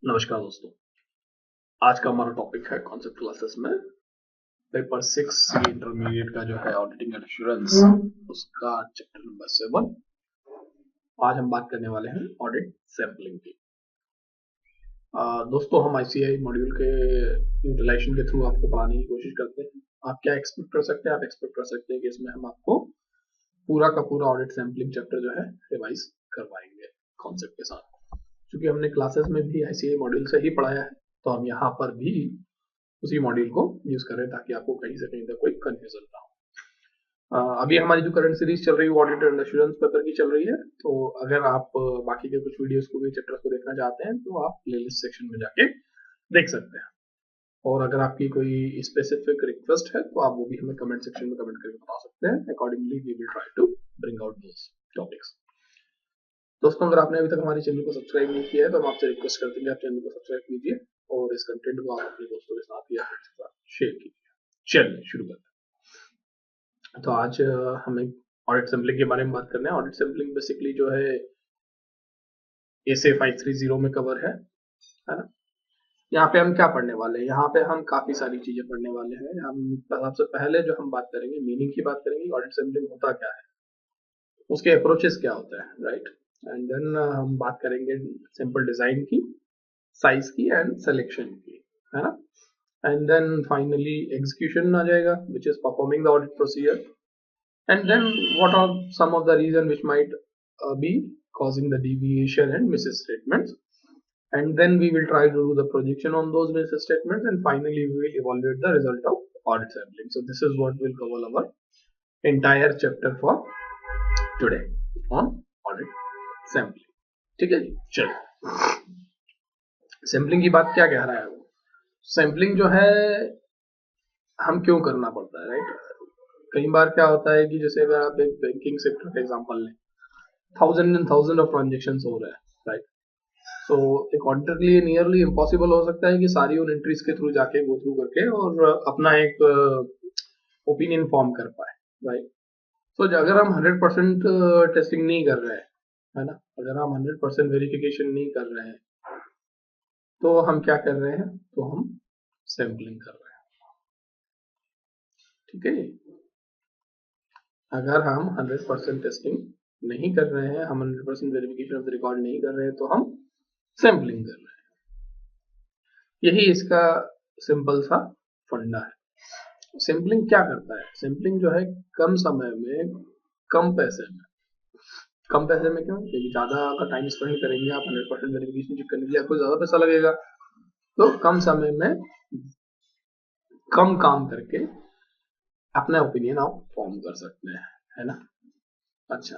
नमस्कार दोस्तों। आज का हमारा टॉपिक है कॉन्सेप्ट क्लासेस में पेपर 6 इंटरमीडिएट का जो है ऑडिटिंग एंड एश्योरेंस, उसका चैप्टर नंबर 7। आज हम बात करने वाले हैं ऑडिट सैंपलिंग की। दोस्तों, हम आईसीआई मॉड्यूल के यूटिलाइजेशन के थ्रू आपको पढ़ाने की कोशिश करते हैं। आप क्या एक्सपेक्ट कर सकते हैं? आप एक्सपेक्ट कर सकते हैं कि इसमें हम आपको पूरा का पूरा ऑडिट सैंपलिंग चैप्टर जो है रिवाइज करवाएंगे कॉन्सेप्ट के साथ। क्योंकि हमने क्लासेस में भी आईसीआई मॉड्यूल से ही पढ़ाया है, तो हम यहाँ पर भी उसी मॉड्यूल को यूज कर रहे हैं ताकि आपको कहीं से कहीं तक कोई कंफ्यूजन ना हो। अभी हमारी जो करंट सीरीज चल रही है ऑडिट एंड एश्योरेंस पेपर की चल रही है, तो अगर आप बाकी के कुछ वीडियोस को भी, चैप्टर्स को देखना चाहते हैं तो आप प्लेलिस्ट सेक्शन में जाके देख सकते हैं। और अगर आपकी कोई स्पेसिफिक रिक्वेस्ट है तो आप वो भी हमें कमेंट सेक्शन में कमेंट करके बता सकते हैं। Accordingly we will try to bring out those topics. दोस्तों, अगर आपने अभी तक हमारे चैनल को सब्सक्राइब नहीं किया है तो हम आपसे रिक्वेस्ट करते हैं कि आप चैनल को सब्सक्राइब कीजिए और इस कंटेंट को आप अपने दोस्तों के साथ या फ्रेंड्स के साथ शेयर कीजिए। चलिए शुरू करते हैं। तो आज हमें ऑडिट सैंपलिंग के बारे में बात करना है। ऑडिट सैंपलिंग बेसिकली जो है एसे 530 में कवर है ना। यहाँ पे हम क्या पढ़ने वाले हैं? यहाँ पे हम काफी सारी चीजें पढ़ने वाले हैं। हम सबसे पहले जो हम बात करेंगे, मीनिंग की बात करेंगे। ऑडिट सैंपलिंग होता क्या है, उसके अप्रोचेस क्या होता है, राइट। एंड देन हम बात करेंगे सिंपल डिजाइन की, साइज की एंड सिलेक्शन की, है ना। एंड देन फाइनली एग्जीक्यूशन आ जाएगा, which is performing the audit procedure. And then what are some of the reason which might be causing the deviation and misstatements. And then we will try to do the projection on those misstatements, and finally we will evaluate the result of audit sampling. So this is what will cover our entire chapter for today on audit sampling. ठीक है जी। चलो, sampling की बात क्या कह रहा है वो? सैम्पलिंग जो है हम क्यों करना पड़ता है, राइट। कई बार क्या होता है कि जैसे अगर आप एक बैंकिंग सेक्टर का एग्जांपल लें, thousand and thousand of transactions हो रहे हैं, राइट। सो एक ऑडिटर के लिए नियरली इम्पॉसिबल हो सकता है कि सारी उन एंट्रीज के थ्रू जाके गो थ्रू करके और अपना एक ओपिनियन फॉर्म कर पाए, राइट। तो अगर हम 100% टेस्टिंग नहीं कर रहे हैं, है ना, अगर हम 100% वेरिफिकेशन नहीं कर रहे हैं, तो हम क्या कर रहे हैं? तो हम सैम्पलिंग कर रहे हैं, ठीक है। अगर हम 100% टेस्टिंग नहीं कर रहे हैं, हम 100% वेरिफिकेशन ऑफ द रिकॉर्ड नहीं कर रहे हैं, तो हम सैम्पलिंग कर रहे हैं। यही इसका सिंपल सा फंडा है। सैम्पलिंग क्या करता है? सैम्पलिंग जो है कम समय में, कम पैसे में क्यों? क्योंकि ज्यादा का टाइम स्पेंड करेंगे आप 100% वेरिफिकेशन चेक करने के लिए, आपको ज्यादा पैसा लगेगा। तो कम समय में कम काम करके अपना ओपिनियन आप फॉर्म कर सकते हैं, है ना। अच्छा,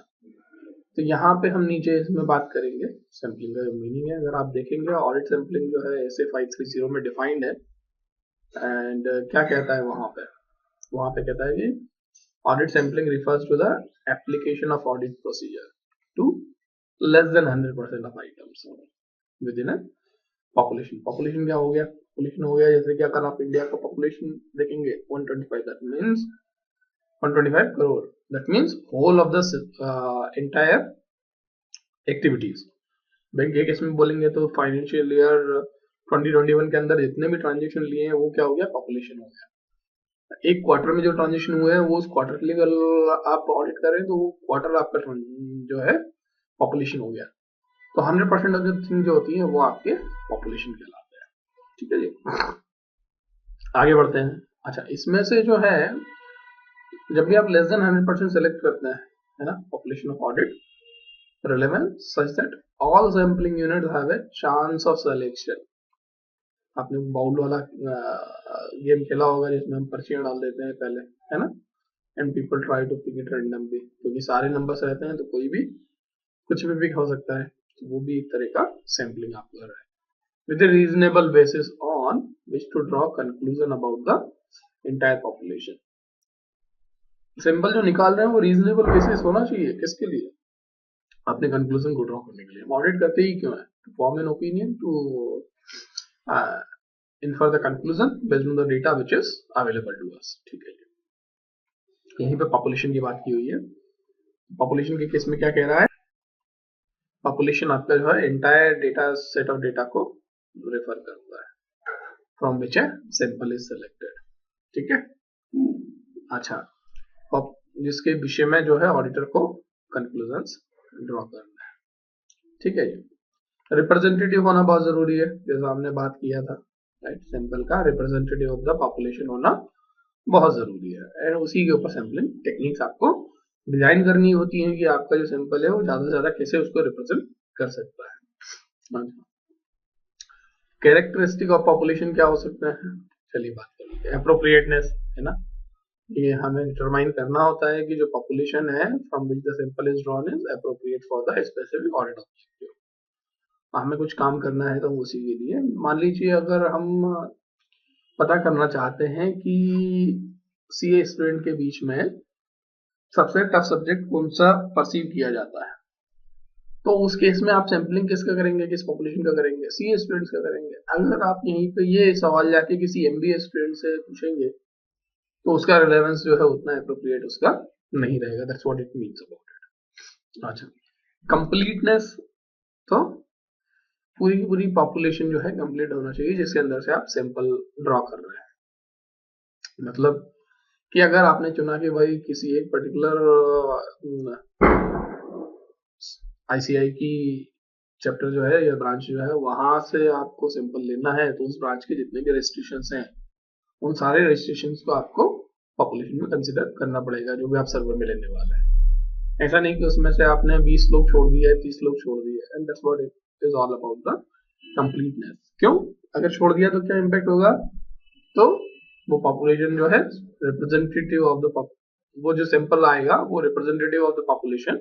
तो यहाँ पे हम नीचे इसमें बात करेंगे सैम्पलिंग का जो मीनिंग है। अगर आप देखेंगे ऑडिट सैम्पलिंग जो है ऐसे 530 में डिफाइंड है। एंड क्या कहता है वहां पे कहता है कि audit sampling refers to the application of audit procedure to less than 100% of items within a population. Population क्या हो गया? पॉपुलेशन हो गया जैसे कि अगर आप इंडिया का पॉपुलेशन देखेंगे 125, that means 125 crore, that means whole of the entire activities. Bank एक इसमें बोलेंगे तो फाइनेंशियल ईयर 2021 के अंदर जितने भी ट्रांजेक्शन लिए हैं वो क्या हो गया? पॉपुलेशन हो गया। एक क्वार्टर में जो ट्रांजेक्शन हुए हैं वो उस क्वार्टर के लिए अगर आप ऑडिट कर रहे हैं तो वो क्वार्टर आपका जो है पॉपुलेशन हो गया। तो 100% ऑफ द थिंग जो होती है वो आपके पॉपुलेशन कहलाते हैं, ठीक है जी। आगे बढ़ते हैं। अच्छा, इसमें से जो है जब भी आप लेस देन 100% सेलेक्ट करते हैं, है ना, population of audit relevant such that all sampling units have a chance of selection. आपने बाउल वाला गेम खेला होगा जिसमें हम पर्चियां डाल देते हैं पहले, है ना, and people try to pick it randomly, क्योंकि सारे नंबर्स रहते हैं तो कोई भी कुछ भी पिक हो सकता है। तो वो भी एक तरह का सैम्पलिंग आप कर रहे हैं with a reasonable basis on which to draw conclusion about the entire population. Simple जो निकाल रहे हैं वो रीजनेबल बेसिस होना चाहिए। किसके लिए? अपने कंक्लूजन को ड्रॉ करने के लिए। ऑडिट करते ही क्यों है? To form an opinion, to infer the conclusion based on the data which is available to us, ठीक है। यहीं पे पॉपुलेशन की बात की हुई है। पॉपुलेशन के केस में क्या कह रहा है? पॉपुलेशन आपका जो है entire data set of data को रेफर करता है, from which a sample is selected. ठीक है, अच्छा, अब जिसके विषय में जो है ऑडिटर को कंक्लूजन्स ड्रॉ करना है। ठीक है, रिप्रेजेंटेटिव होना बहुत जरूरी है, जैसा हमने बात किया था, राइट। सैंपल का रिप्रेजेंटेटिव ऑफ द पॉपुलेशन होना बहुत जरूरी है, एंड उसी के ऊपर सैंपलिंग टेक्निक्स आपको डिजाइन करनी होती है कि आपका जो सैंपल है वो ज्यादा से ज्यादा कैसे उसको रिप्रेजेंट कर सकता है। कैरेक्टरिस्टिक ऑफ पॉपुलेशन क्या हो सकता है, चलिए बात कर लेते हैं। एप्रोप्रिएटनेस है ना, ये हमें डिटरमाइन करना होता है कि जो पॉपुलेशन है from which the sample is drawn is appropriate for the specific audit objective. हमें कुछ काम करना है तो उसी के लिए, मान लीजिए अगर हम पता करना चाहते हैं कि सीए स्टूडेंट के बीच में सबसे टफ सब्जेक्ट कौन सा परसीव किया जाता है, तो उस केस में आप सैंपलिंग किसका करेंगे, किस पॉपुलेशन का करेंगे, सीए स्टूडेंट्स का करेंगे। अगर आप यहीं पे ये सवाल जाके किसी एमबीए स्टूडेंट से पूछेंगे तो उसका रिलेवेंस जो है उतना एप्रोप्रिएट उसका नहीं रहेगा। That's what it means about it. अच्छा, कंप्लीटनेस, तो पूरी की पूरी पॉपुलेशन जो है कंप्लीट होना चाहिए जिसके अंदर से आप सैंपल ड्रॉ कर रहे हैं। मतलब कि अगर आपने चुना कि भाई किसी एक पर्टिकुलर आईसीआई की चैप्टर जो है या ब्रांच जो है वहां से आपको सैंपल लेना है, तो उस ब्रांच के जितने भी रेजिस्ट्रेशंस हैं उन सारे रजिस्ट्रेशंस को आपको पॉपुलेशन में कंसिडर करना पड़ेगा जो भी आप सर्वे में लेने वाले हैं। ऐसा नहीं कि उसमें से आपने 20 लोग छोड़ दिए, 30 लोग छोड़ दिए, and that's what it is all about the completeness. क्यों, अगर छोड़ दिया तो क्या इम्पैक्ट होगा, तो वो पॉपुलेशन जो है रिप्रेजेंटेटिव ऑफ द, वो जो सैंपल आएगा वो रिप्रेजेंटेटिव ऑफ द पॉपुलेशन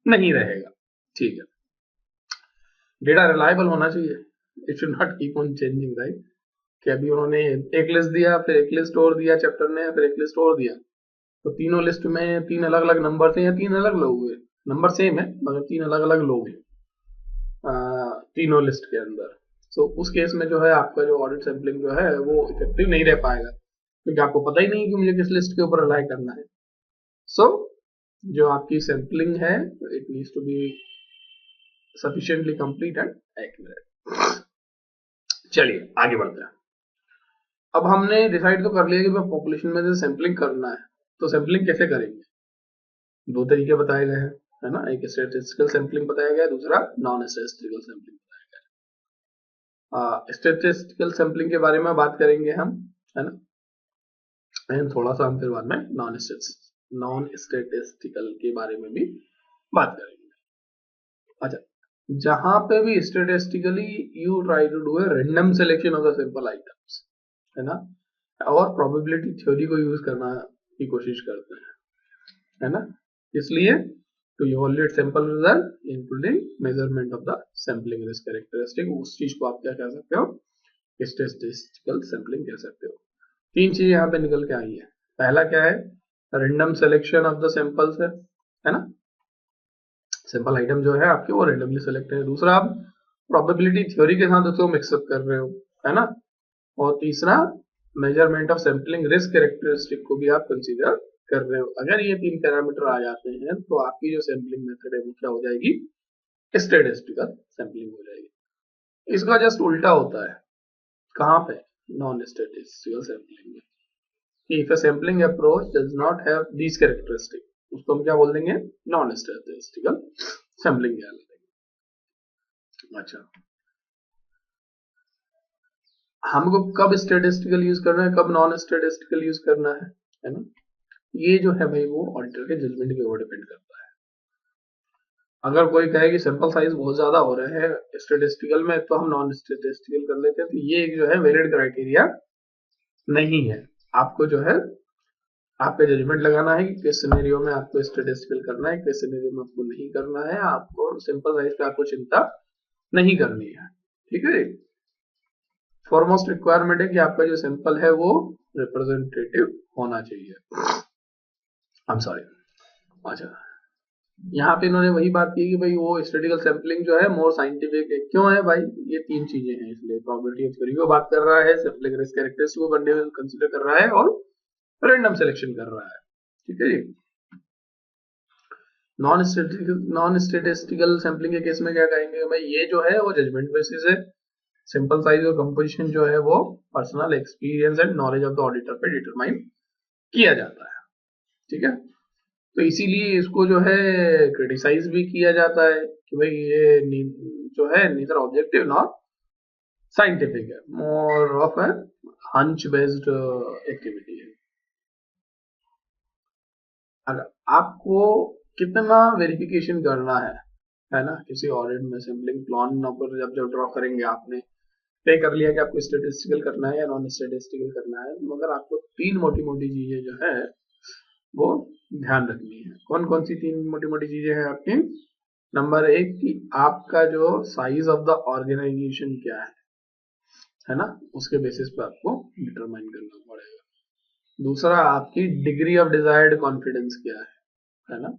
नहीं रहेगा। ठीक है, डेटा रिलायबल होना चाहिए, it should not keep on changing, right. कि अभी उन्होंने एक लिस्ट दिया, फिर एक लिस्ट और दिया चैप्टर ने, फिर एक लिस्ट और दिया, तो तीनों लिस्ट में 3 अलग अलग नंबर थे या 3 अलग लोग हुए, नंबर सेम है मगर 3 अलग अलग लोग हैं तीनों लिस्ट के अंदर। तो उस केस में जो है आपका जो ऑडिट सैंपलिंग जो है वो इफेक्टिव नहीं रह पाएगा, क्योंकि आपको पता ही नहीं कि मुझे किस लिस्ट के ऊपर रिलाई करना है। सो जो आपकी सैंपलिंग है it needs to be sufficiently complete and accurate. चलिए आगे बढ़ते हैं। अब हमने डिसाइड तो कर लिया कि पॉपुलेशन में से सैंपलिंग करना है, तो सैंपलिंग कैसे करेंगे, 2 तरीके बताए गए हैं, है ना। एक स्टैटिस्टिकल सैंपलिंग बताया गया है, दूसरा नॉन स्टैटिस्टिकल सैंपलिंग बताया गया है। स्टैटिस्टिकल सैंपलिंग के बारे में बात करेंगे हम, है ना, एंड थोड़ा सा हम फिर बाद में नॉन स्टैटिस्टिकल के बारे में भी बात करेंगे। अच्छा, जहां पे भी statistically you try to do a random selection of the sample items, है ना, और प्रोबेबिलिटी थ्योरी को यूज करना की कोशिश करते हैं, है ना। इसलिए to evaluate sample result including measurement of the sampling risk characteristic, उस चीज को आप क्या कह सकते हो, स्टैटिस्टिकल सैंपलिंग कह सकते हो। 3 चीजें यहाँ पे निकल के आई है। पहला क्या है, random selection of the samples है ना, सैंपल आइटम जो है आपके वो रैंडमली सिलेक्ट है। दूसरा, आप प्रोबेबिलिटी थ्योरी के साथ उसको मिक्सअप कर रहे हो, है ना। और तीसरा, measurement of sampling risk characteristic को भी आप कंसीडर कर रहे हो। अगर ये 3 पैरामीटर आ जाते हैं तो आपकी जो सैंपलिंग मेथड है वो क्या हो जाएगी, स्टैटिस्टिकल सैंपलिंग हो जाएगी। इसका जस्ट उल्टा होता है, कहाँ पे, नॉन स्टैटिस्टिकल सैंपलिंग में, कि if a sampling approach does not have these characteristic, उसको हम क्या बोल देंगे, नॉन स्टैटिस्टिकल सैंपलिंग क्या बोलेंगे। अच्छा, हमको कब स्टैटिस्टिकल यूज करना है, कब नॉन स्टैटिस्टिकल यूज करना है ना, ये जो है भाई वो ऑडिटर के जजमेंट के ऊपर डिपेंड करता है। अगर कोई कहे कि सैंपल साइज बहुत ज्यादा हो रहे हैं स्टैटिस्टिकल में, तो हम नॉन स्टैटिस्टिकल कर लेते हैं, तो ये जो है वैलिड क्राइटेरिया नहीं है। आपको जो है आपका जजमेंट लगाना है कि किस सिनेरियो में आपको स्टैटिस्टिकल करना है, किस सिनेरियो में आपको नहीं करना है। आपको सैंपल साइज पे आपको चिंता नहीं करनी है, ठीक है। फॉरमोस्ट रिक्वायरमेंट है कि आपका जो सैंपल है वो रिप्रेजेंटेटिव होना चाहिए। I am sorry. अच्छा, यहाँ पे इन्होंने वही बात की कि भाई वो स्टैटिस्टिकल सैंपलिंग जो है मोर साइंटिफिक है। क्यों है भाई, ये 3 चीजें हैं, इसलिए प्रोबेबिलिटी ऑफ थ्योरी को बात कर रहा है, सैंपलिंग रिस्क कैरेक्टरिस्टिक को कंसीडर कर रहा है, और रैंडम सिलेक्शन कर रहा है, ठीक है जी। नॉन स्टैटिस्टिकल सैंपलिंग के केस में क्या कहेंगे भाई, ये जो है वो जजमेंट बेसिस है, सिंपल साइज और कंपोजिशन जो है वो personal experience and knowledge of the auditor पे डिटरमाइन किया जाता है, ठीक है। तो इसीलिए इसको जो है क्रिटिसाइज भी किया जाता है कि भाई ये जो है नीदर ऑब्जेक्टिव नॉर साइंटिफिक है, more of A hunch based activity है। अगर आपको कितना वेरिफिकेशन करना है ना, किसी ऑडिट में सैम्पलिंग प्लान पर जब ड्रॉ करेंगे, आपने तय कर लिया कि आपको स्टेटिस्टिकल करना है या नॉन स्टेटिस्टिकल करना है, मगर आपको तीन मोटी मोटी चीजें जो है वो ध्यान रखनी है। कौन कौन सी तीन मोटी मोटी चीजें हैं आपकी? नंबर एक कि आपका जो साइज ऑफ द ऑर्गेनाइजेशन क्या है ना, उसके बेसिस पे आपको डिटरमाइन करना पड़ेगा। दूसरा, आपकी डिग्री ऑफ डिजायर्ड कॉन्फिडेंस क्या है ना।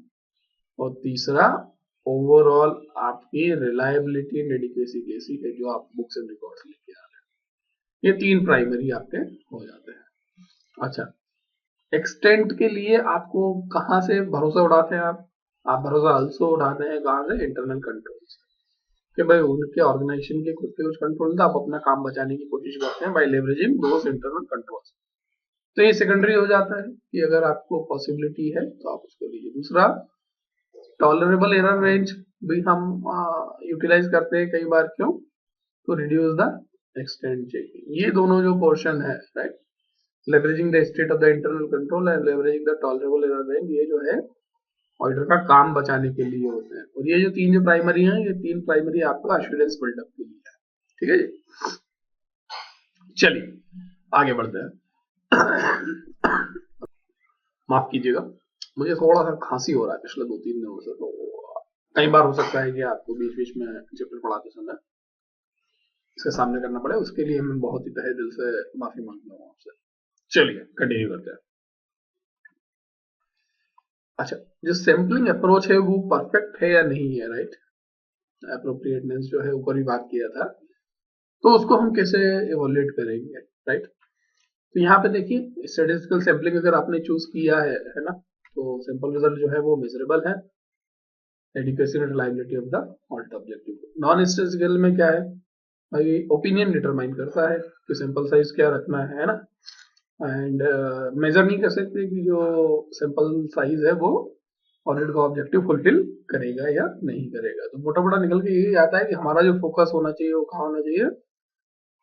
और तीसरा, ओवरऑल आपकी रिलायबिलिटी डेडिकेसी कैसी है जो आप बुक्स एंड रिकॉर्ड्स लेके आ रहे हैं। ये तीन प्राइमरी आपके हो जाते हैं। अच्छा, एक्सटेंट के लिए आपको कहाँ से भरोसा उठाते हैं आप भरोसा also उठाते हैं कहाँ से? इंटरनल कंट्रोल से, कि भाई उनके ऑर्गेनाइजेशन के खुद के कुछ कंट्रोल था, आप अपना काम बचाने की कोशिश करते हैं बाय लेवरेजिंग दोस इंटरनल कंट्रोल्स। तो ये सेकेंडरी हो जाता है कि अगर आपको पॉसिबिलिटी है तो आप उसको लीजिए। दूसरा, टॉलरेबल एरर रेंज भी हम यूटिलाइज करते हैं कई बार, क्यों? To reduce the extent checking. ये दोनों जो पोर्शन है, right, leveraging the state of the internal control and leveraging the tolerable error range, ये जो है ऑडिटर का काम बचाने के लिए होते हैं। और ये जो तीन जो प्राइमरी हैं, ये तीन प्राइमरी आपका एश्योरेंस बिल्डअप के लिए है, ठीक है जी। चलिए आगे बढ़ते हैं। माफ कीजिएगा, मुझे थोड़ा सा खांसी हो रहा है पिछले 2-3 दिनों से, तो कई बार हो सकता है कि आपको बीच बीच में चैप्टर पढ़ाते समय इसके सामने करना पड़े, उसके लिए मैं बहुत ही तहे दिल से माफी मांगता हूँ आपसे। चलिए कंटिन्यू करते हैं। अच्छा, जो सैम्पलिंग अप्रोच है वो परफेक्ट है या नहीं है, राइट, एप्रोप्रिएटनेस जो है ऊपर भी बात किया था, तो उसको हम कैसे इवोल्यूट करेंगे, राइट। तो यहाँ पे देखिए, स्टैटिस्टिकल सैम्पलिंग अगर आपने चूज किया है ना, तो सैंपल रिजल्ट जो है वो मेजरेबल है, adequacy and reliability of the audit objective. Non statistical में क्या है भाई, ओपिनियन डिटरमाइन करता है कि सैंपल साइज क्या रखना है ना, एंड मेजर नहीं कर सकते कि जो सैंपल साइज है वो ऑडिट का ऑब्जेक्टिव फुलफिल करेगा या नहीं करेगा। तो मोटा मोटा निकल के यही आता है कि हमारा जो फोकस होना चाहिए वो कहाँ होना चाहिए?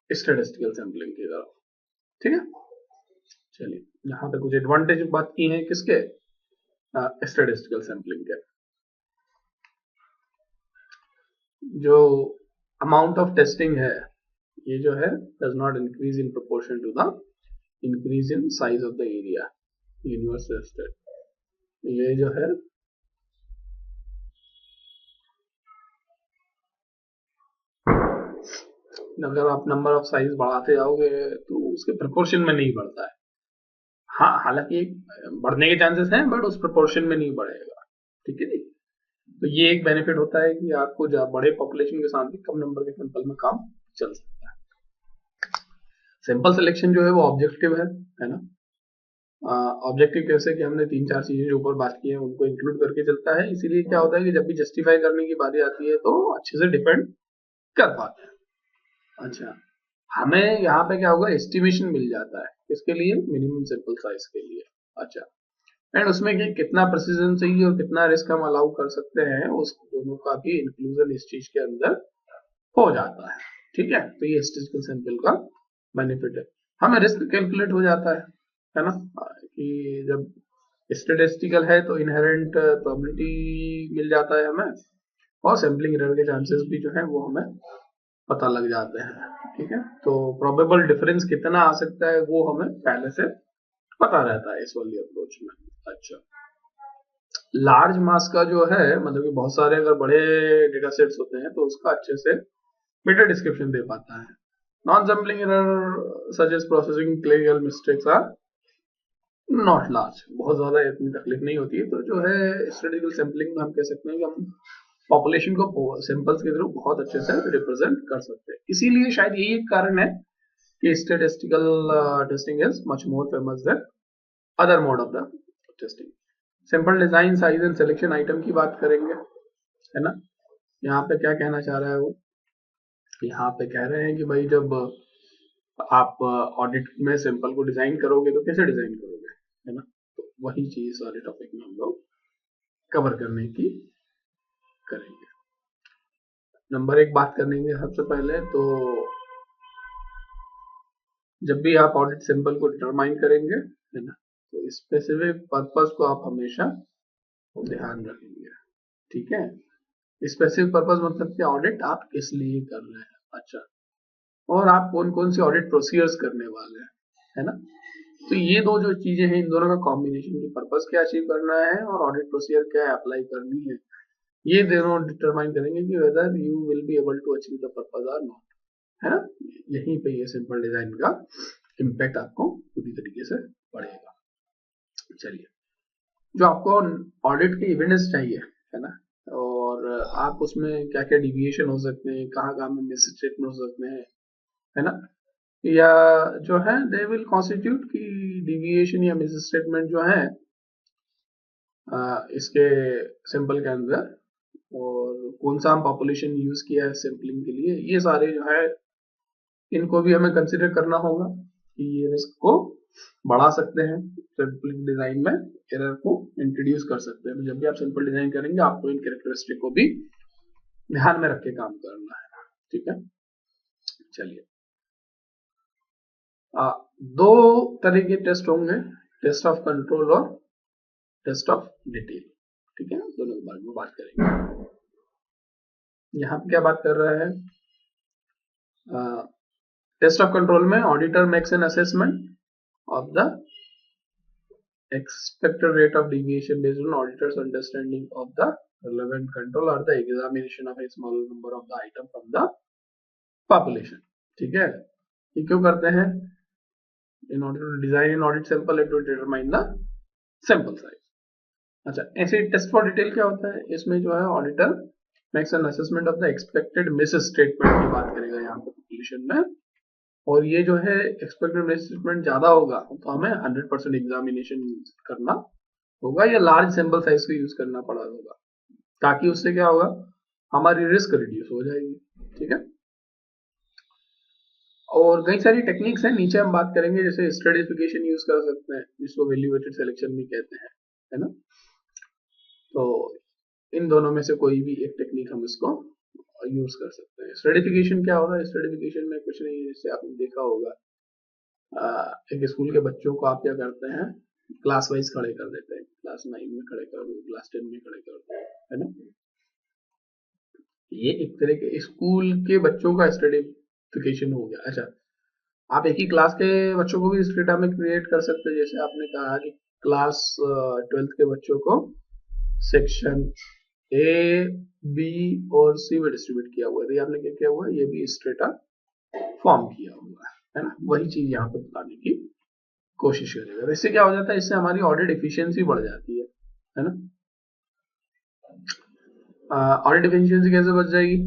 स्टैटिस्टिकल सैंपलिंग की तरफ, ठीक है। चलिए, यहाँ पे कुछ एडवांटेज बात की है किसके? स्टैटिस्टिकल सैंपलिंग के। जो अमाउंट ऑफ टेस्टिंग है ये जो है does not increase in proportion to the increase in size of the area universe tested. ये जो है अगर आप नंबर ऑफ साइज बढ़ाते जाओगे तो उसके प्रोपोर्शन में नहीं बढ़ता है। हाँ, हालांकि बढ़ने के चांसेस हैं बट उस प्रोपोर्शन में नहीं बढ़ेगा, ठीक है जी। तो ये एक बेनिफिट होता है कि आपको बड़े पॉपुलेशन के साथ भी कम नंबर के सैंपल में काम चल सकता है। सैंपल सिलेक्शन जो है वो ऑब्जेक्टिव है ना। ऑब्जेक्टिव कैसे कि हमने 3-4 चीजें जो ऊपर बात की है उनको इंक्लूड करके चलता है, इसीलिए क्या होता है कि जब भी जस्टिफाई करने की बारी आती है तो अच्छे से डिफेंड कर पाते हैं। अच्छा, हमें यहाँ पे क्या होगा, एस्टिमेशन मिल जाता है इसके लिए, मिनिमम सैंपल साइज के लिए। अच्छा, एंड उसमें कि कितना प्रिसीजन चाहिए और कितना रिस्क हम अलाउ कर सकते हैं, उस दोनों का भी इंक्लूजन इस चीज के अंदर हो जाता है, ठीक है। तो ये स्टैटिस्टिकल सैंपल का बेनिफिट है। हमें रिस्क कैलकुलेट हो जाता है ना, कि जब स्टैटिस्टिकल है तो इनहेरेंट प्रोबेबिलिटी मिल जाता है हमें, और सैम्पलिंग एरर के चांसेस भी जो है वो हमें पता लग जाते हैं, ठीक है। तो प्रोबेबल डिफरेंस कितना आ सकता है वो हमें पहले से पता रहता है इस वाली अप्रोच में। अच्छा, लार्ज मास का जो है मतलब कि बहुत सारे अगर बड़े डेटा सेट्स होते हैं तो उसका अच्छे से बेटर डिस्क्रिप्शन दे पाता है। Non sampling error such as processing clinical mistakes are not large, बहुत ज्यादा इतनी तकलीफ नहीं होती है। तो जो है स्टैटिस्टिकल सैम्पलिंग में हम कह सकते हैं कि हम पॉपुलेशन को सैंपल्स के थ्रू बहुत अच्छे से रिप्रेजेंट कर सकते हैं। इसीलिए शायद यही एक कारण है कि statistical testing is much more famous than other mode of the testing. Simple design, size and selection item की बात करेंगे, है ना। यहाँ पे क्या कहना चाह रहा है वो, यहाँ पे कह रहे हैं कि भाई जब आप ऑडिट में सैंपल को डिजाइन करोगे तो कैसे डिजाइन करोगे, है ना। तो वही चीज सारे टॉपिक में हम लोग कवर करने की करेंगे। नंबर एक बात करेंगे सबसे पहले तो जब भी आप ऑडिट सैंपल को डिटरमाइन करेंगे, है ना, तो स्पेसिफिक पर्पस को आप हमेशा ध्यान रखेंगे। ठीक है, स्पेसिफिक पर्पस मतलब कि ऑडिट आप किस लिए कर रहे हैं, अच्छा, और आप कौन कौन से ऑडिट प्रोसीजर्स करने वाले हैं, है ना। तो ये दो जो चीजें हैं इन दोनों का कॉम्बिनेशन की पर्पस क्या अचीव करना है और ऑडिट प्रोसीजर क्या अप्लाई करनी है, ये दोनों डिटरमाइन करेंगे कि whether you will be able to achieve the purpose और नॉट, है ना। यहीं पे ये सिंपल डिजाइन का इम्पैक्ट आपको पूरी तरीके से पड़ेगा। चलिए, जो आपको ऑडिट के एविडेंस चाहिए, है ना, और आप उसमें क्या क्या डिविएशन हो सकते हैं, कहाँ कहाँ में मिस स्टेटमेंट हो सकते हैं, है ना, या जो है दे विल कॉन्स्टिट्यूट की डिविएशन या मिस स्टेटमेंट जो है इसके सैंपल के अंदर, और कौन सा हम पॉपुलेशन यूज किया है सैंपलिंग के लिए, ये सारे जो है इनको भी हमें कंसिडर करना होगा कि ये रिस्क को बढ़ा सकते हैं, सैंपलिंग डिजाइन में एरर को इंट्रोड्यूस कर सकते हैं। तो जब भी आप सैंपल डिजाइन करेंगे आपको इन कैरेक्टरिस्टिक को भी ध्यान में रख के काम करना है। ठीक है, चलिए, दो तरह के टेस्ट होंगे, टेस्ट ऑफ कंट्रोल और टेस्ट ऑफ डिटेल। ठीक है, दोनों के बारे में बात करेंगे। यहाँ पे क्या बात कर रहा है, टेस्ट ऑफ कंट्रोल में auditor makes an assessment of the expected rate of deviation based on auditor's understanding of the relevant control or the examination of a small number of the item from the population। ठीक है, ये क्यों करते हैं, in order to design an audit sample and to determine the sample size। अच्छा, ऐसे test for detail क्या होता है, इसमें जो है auditor makes an assessment of the expected miss statement की बात करेगा यहाँ पे पॉपुलेशन में, और ये जो है एक्सपेक्टेड मिस स्टेटमेंट ज्यादा होगा तो हमें 100% एग्जामिनेशन करना होगा या लार्ज सैंपल साइज को यूज करना पड़ा होगा, ताकि उससे क्या होगा, हमारी रिस्क रिड्यूस हो जाएगी। ठीक है, और कई सारी टेक्निक्स हैं, नीचे हम बात करेंगे, जैसे स्ट्रेटिफिकेशन यूज कर सकते हैं जिसको वैल्यूएटेड सिलेक्शन भी कहते हैं, है ना। तो इन दोनों में से कोई भी एक टेक्निक हम इसको यूज कर सकते हैं। स्ट्रेटिफिकेशन क्या होगा, स्ट्रेटिफिकेशन में कुछ नहीं, जैसे आपने देखा होगा एक स्कूल के बच्चों को आप क्या करते हैं, क्लास वाइज खड़े कर देते हैं, क्लास 9 में खड़े कर दो, क्लास 10 में खड़े कर दो, है ना। ये एक तरह के स्कूल के बच्चों का स्ट्रेटिफिकेशन हो गया। अच्छा, आप एक ही क्लास के बच्चों को भी स्ट्रेटा में क्रिएट कर सकते हैं, जैसे आपने कहा कि क्लास 12th के बच्चों को सेक्शन ए, बी और सी में डिस्ट्रीब्यूट किया हुआ है, तो आपने क्या किया हुआ है, ये भी स्ट्रेटा फॉर्म किया हुआ है ना। वही चीज यहाँ पे बताने की कोशिश करेगा। तो इससे क्या हो जाता है, इससे हमारी ऑडिट एफिशिएंसी बढ़ जाती है ना। ऑडिट एफिशिएंसी कैसे बढ़ जाएगी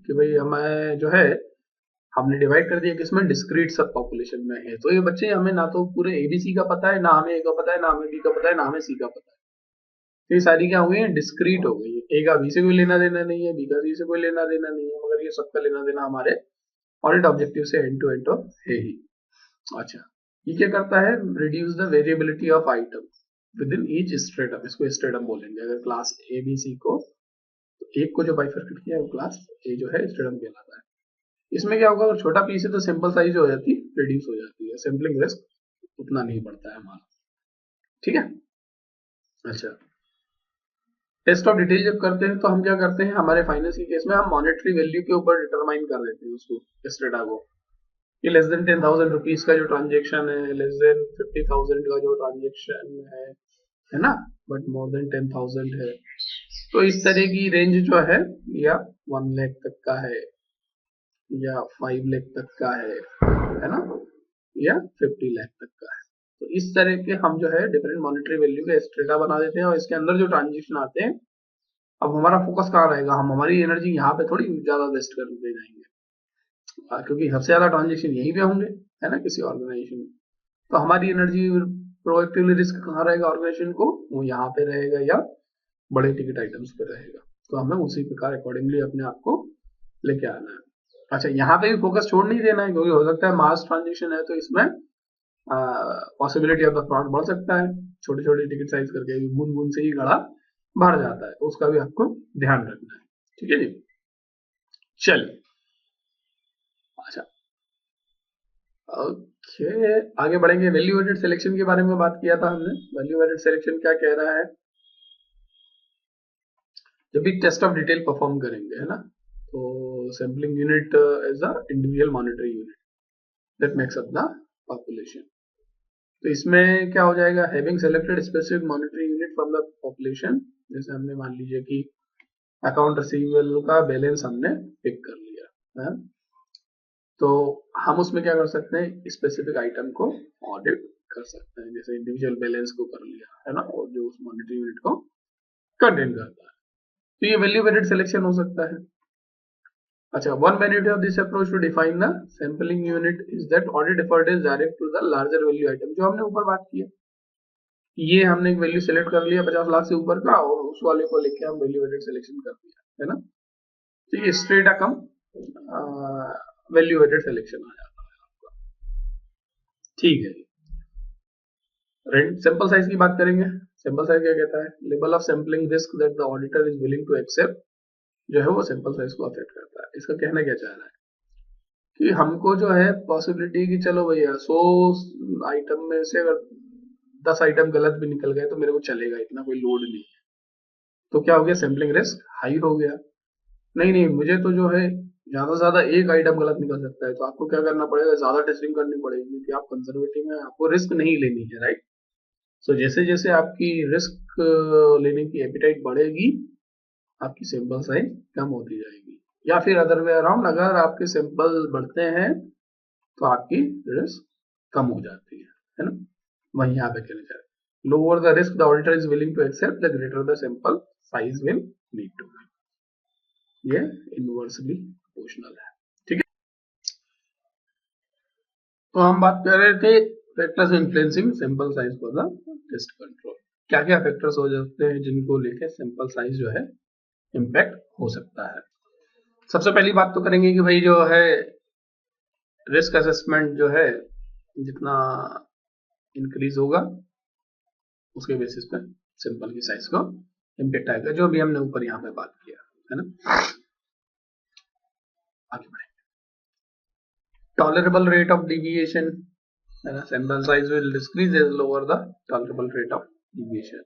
कि भाई हमें जो है हमने डिवाइड कर दिया किसमें, डिस्क्रीट सब पॉपुलेशन में है, तो ये बच्चे हमें ना तो पूरे एबीसी का पता है, ना हमें ए का पता है, ना हमें बी का पता है, ना हमें सी का पता है, तो ये सारी क्या हो गई है, डिस्क्रीट हो गई है। ए का बी से कोई लेना देना नहीं है, बी का सी से कोई लेना देना नहीं है, मगर ये सबका लेना देना हमारे ऑडिट ऑब्जेक्टिव से एंड टू एंड है ही। अच्छा, ये क्या करता है, reduce the variability of item with in each stratum, इसको स्ट्रेटम बोलेंगे। अगर क्लास ए बी सी को, एक को जो बाइफरकेट किया है वो क्लास ए जो है स्ट्रेटम कहलाता है। इसमें क्या होगा, अगर छोटा पीस है तो सैंपल साइज हो जाती है, रिड्यूस हो जाती है, सैंपलिंग रिस्क उतना नहीं बढ़ता है हमारा। ठीक है, अच्छा, टेस्ट ऑफ डिटेल जब करते हैं तो हम क्या करते हैं, हमारे फाइनेंस के केस में हम मॉनेटरी वैल्यू के ऊपर डिटरमाइन कर देते हैं उसको, स्ट्रेटा को, कि लेस देन 10,000 रुपीज का जो ट्रांजेक्शन है, लेस देन 50,000 का जो ट्रांजेक्शन है ना, बट मोर देन 10,000 है, तो इस तरह की रेंज जो है, या 1 लाख तक का है, या 5 लाख तक का है ना, या 50 लाख तक का है, तो इस तरह के हम जो है डिफरेंट मॉनेटरी वैल्यू का स्ट्रेटा बना देते हैं, और इसके अंदर जो ट्रांजेक्शन आते हैं, अब हमारा फोकस कहाँ रहेगा, हम हमारी एनर्जी यहाँ पे थोड़ी ज्यादा वेस्ट कर दे जाएंगे, क्योंकि सबसे ज्यादा ट्रांजेक्शन यहीं पे होंगे, है ना, किसी ऑर्गेनाइजेशन में, तो हमारी एनर्जी प्रोएक्टिवली रिस्क कहाँ रहेगा ऑर्गेनाइजेशन को, वो यहाँ पे रहेगा या बड़े टिकट आइटम्स पे रहेगा। तो हमें उसी प्रकार अकॉर्डिंगली अपने आप को लेके आना है। अच्छा, यहाँ पे भी फोकस छोड़ नहीं देना है, क्योंकि हो सकता है मास ट्रांजेक्शन है तो इसमें पॉसिबिलिटी ऑफ द फ्रॉड बढ़ सकता है। छोटे छोटे टिकट साइज करके बूंद बूंद से ही घड़ा भर जाता है, उसका भी आपको ध्यान रखना है। ठीक है जी, चलिए। अच्छा, ओके, आगे बढ़ेंगे। वैल्यू एडेड सिलेक्शन के बारे में बात किया था हमने। वैल्यू एडेड सिलेक्शन क्या कह रहा है? जब भी टेस्ट ऑफ डिटेल परफॉर्म करेंगे, है ना, तो sampling unit is a individual monetary unit that makes up the population. तो इसमें क्या हो जाएगा? Having selected specific monetary unit from the population, जैसे हमने मान लीजिए कि अकाउंट रिसीवेबल का बैलेंस हमने पिक कर लिया है, तो हम उसमें क्या कर सकते हैं? स्पेसिफिक आइटम को ऑडिट कर सकते हैं, जैसे इंडिविजुअल बैलेंस को कर लिया, है ना, और जो उस मॉनिटरी यूनिट को कंटेन करता है। तो ये वैल्यू एडेड सिलेक्शन हो सकता है। अच्छा, one benefit of this approach to define the sampling unit is that audit effort is direct to the larger value item, जो हमने ऊपर बात की है। ये हमने एक वैल्यू सेलेक्ट कर लिया 50 लाख से ऊपर का, और उस वाले को लेके हम वैल्यू एडेड सिलेक्शन कर दिया, है ना। तो ये स्ट्रेट कम वैल्यू एडेड सिलेक्शन आ जाता है आपका। ठीक है, रेंट सैंपल साइज की बात करेंगे। सैंपल साइज क्या कहता है? Level of sampling risk that the auditor is willing to accept, जो है वो सैंपल साइज को अफेक्ट करता है। इसका कहना क्या चाह रहा है कि हमको जो है पॉसिबिलिटी कि चलो भैया 100 आइटम में से अगर 10 आइटम गलत भी निकल गए तो मेरे को चलेगा, इतना कोई लोड नहीं है। तो क्या हो गया? सैम्पलिंग रिस्क हाई हो गया। नहीं नहीं, मुझे तो जो है ज्यादा से ज्यादा एक आइटम गलत निकल सकता है, तो आपको क्या करना पड़ेगा? ज्यादा टेस्टिंग करनी पड़ेगी, क्योंकि आप कंजर्वेटिव हैं, आपको रिस्क नहीं लेनी है, राइट। सो जैसे जैसे आपकी रिस्क लेने की एपिटाइट बढ़ेगी, आपकी सैंपल साइज कम होती जाएगी। या फिर अदर वे अराउंड, अगर आपके सैंपल बढ़ते हैं तो आपकी रिस्क कम हो जाती है ना। वही यहाँ पे कहना चाह रहे हैं, lower the risk the auditor is willing to accept the greater the sample size will need to be. ये इनवर्सली प्रोपोर्शनल है। ठीक है, तो हम बात कर रहे थे factors influencing sample size for the test control. क्या क्या फैक्टर्स हो जाते हैं जिनको लेके सैंपल साइज जो है इम्पैक्ट हो सकता है? सबसे पहली बात तो करेंगे कि भाई जो है रिस्क असेसमेंट जो है जितना इंक्रीज होगा उसके बेसिस पे सैंपल की साइज को इम्पैक्ट आएगा, जो भी हमने ऊपर यहाँ पे बात किया, है ना। आगे बढ़े। टॉलरेबल रेट ऑफ डिविएशन, है ना, sample size will decrease as lower the tolerable rate of deviation.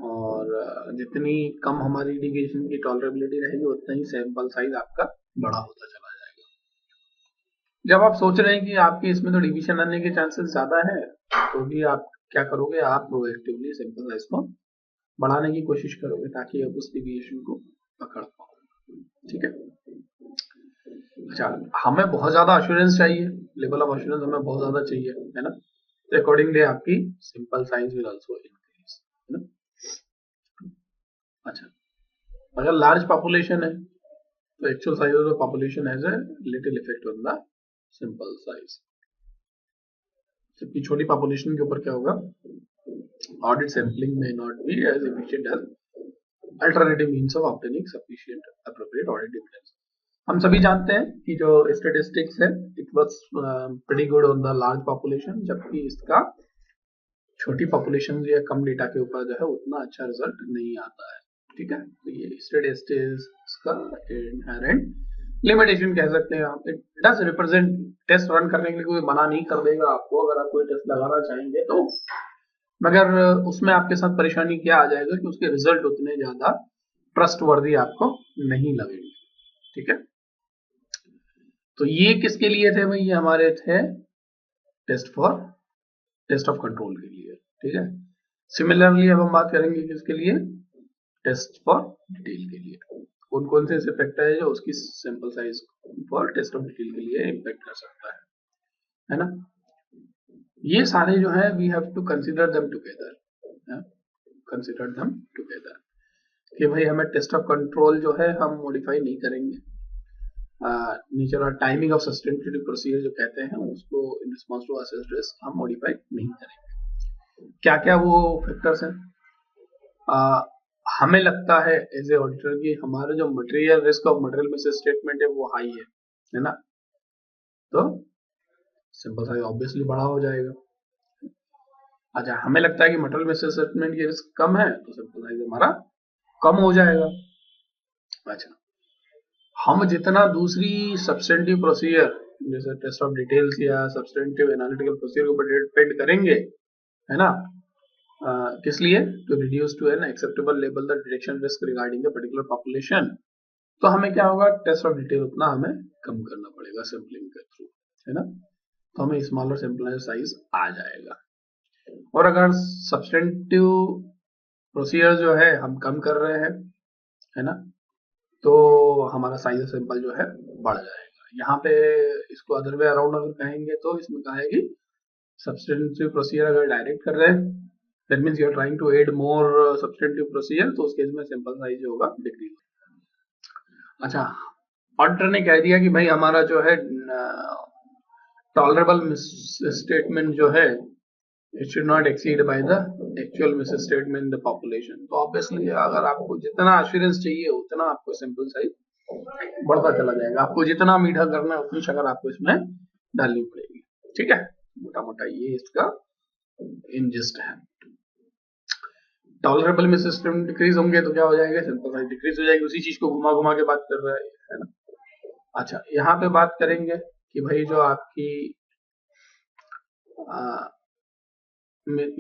और जितनी कम हमारी डिविएशन की टॉलरेबिलिटी रहेगी, उतना ही सैंपल साइज आपका बड़ा होता चला जाएगा। जब आप सोच रहे हैं कि आपके इसमें तो डिविएशन आने के चांसेस ज्यादा है, तो भी आप क्या करोगे? आप प्रोएक्टिवली सैंपल साइज को बढ़ाने की कोशिश करोगे, ताकि आप उस डिविएशन को पकड़ पाओ। ठीक है। अच्छा, हमें बहुत ज्यादा अश्योरेंस चाहिए, लेवल ऑफ अश्योरेंस हमें बहुत ज्यादा चाहिए, है ना। तो अकॉर्डिंगली आपकी sample size will also increase, है ना। अच्छा, अगर लार्ज पॉपुलेशन है तो actual size of the population has a little effect on the sample size. जबकि छोटी पॉपुलेशन के ऊपर क्या होगा? ऑडिट सैंपलिंग में not be as efficient as alternative means of obtaining sufficient appropriate audit evidence. हम सभी जानते हैं कि जो स्टैटिस्टिक्स है it was pretty good on the large population, जबकि इसका छोटी पॉपुलेशन या कम डेटा के ऊपर जो है उतना अच्छा रिजल्ट नहीं आता है। ठीक है, तो ये स्टैटिस्टिक्स का इनहेरेंट लिमिटेशन कह सकते हैं आप। It does represent, test run करने के लिए कोई मना नहीं कर देगा आपको, अगर आप कोई टेस्ट लगाना चाहेंगे तो, मगर उसमें आपके साथ परेशानी क्या आ जाएगा कि उसके रिजल्ट उतने ज्यादा ट्रस्टवर्दी आपको नहीं लगेंगे। ठीक है, तो ये किसके लिए थे भाई? ये हमारे थे टेस्ट ऑफ कंट्रोल के लिए। ठीक है, सिमिलरली अब हम बात करेंगे किसके लिए? टेस्ट फॉर डिटेल के लिए। कौन कौन से ऐसे फैक्टर है जो उसकी sample size for test of detail के लिए इम्पैक्ट कर सकता है ना। ये सारे जो है we have to consider them together, कि भाई हमें टेस्ट ऑफ कंट्रोल जो है हम मॉडिफाई नहीं करेंगे। नेचर और टाइमिंग ऑफ सस्टेनेबिलिटी प्रोसीजर जो कहते हैं उसको in response to assessed risk हम मॉडिफाई नहीं करेंगे। क्या क्या वो फैक्टर्स हैं? हमें लगता है एज ए ऑडिटर कि हमारा जो material risk of material misstatement है वो हाई है ना, तो सिंपल साइज ऑब्वियसली बड़ा हो जाएगा। अच्छा, हमें लगता है कि मटेरियल मिस स्टेटमेंट की रिस्क कम है तो सिंपल साइज हमारा कम हो जाएगा। अच्छा, हम जितना दूसरी सब्सटेंटिव प्रोसीजर जैसे टेस्ट ऑफ डिटेल्स या सब्सटेंटिव एनालिटिकल प्रोसीजर के ऊपर डिपेंड करेंगे, है ना, किस लिए, to reduce to an acceptable level the detection risk regarding the particular population, तो हमें क्या होगा, टेस्ट ऑफ डिटेल उतना हमें कम करना पड़ेगा सैंपलिंग के थ्रू, है ना, तो हमें स्मॉलर सैंपल साइज आ जाएगा। और अगर सब्सटेंटिव प्रोसीजर जो है हम कम कर रहे हैं, है ना, तो हमारा साइज सैंपल जो है बढ़ जाएगा। यहाँ पे इसको अदर वे अराउंड अगर कहेंगे तो इसमें कहा है कि सब्सटेंटिव प्रोसीजर अगर डायरेक्ट कर रहे हैं, that means you are trying to add more substantive procedure, तो उस केस में सैंपल साइज जो होगा डिक्रीज। अच्छा, ऑडिटर ने कह दिया कि भाई हमारा जो है टॉलरेबल मिसस्टेटमेंट जो है it should not exceed by the actual misstatement in the population, तो ऑब्वियसली अगर आपको जितना एश्योरेंस चाहिए उतना आपको सैंपल साइज बढ़ता चला जाएगा। आपको जितना मीठा करना है उतनी शक्कर आपको इसमें डालनी पड़ेगी। ठीक है, मोटा मोटा ये इसका इंजिस्ट है। टॉलरेबल मिसस्टेटमेंट डिक्रीज होंगे तो क्या हो जाएगा, सैंपल साइज डिक्रीज हो जाएगी। उसी चीज को घुमा घुमा के बात कर रहा है ना। अच्छा, यहाँ पे बात करेंगे कि भाई जो आपकी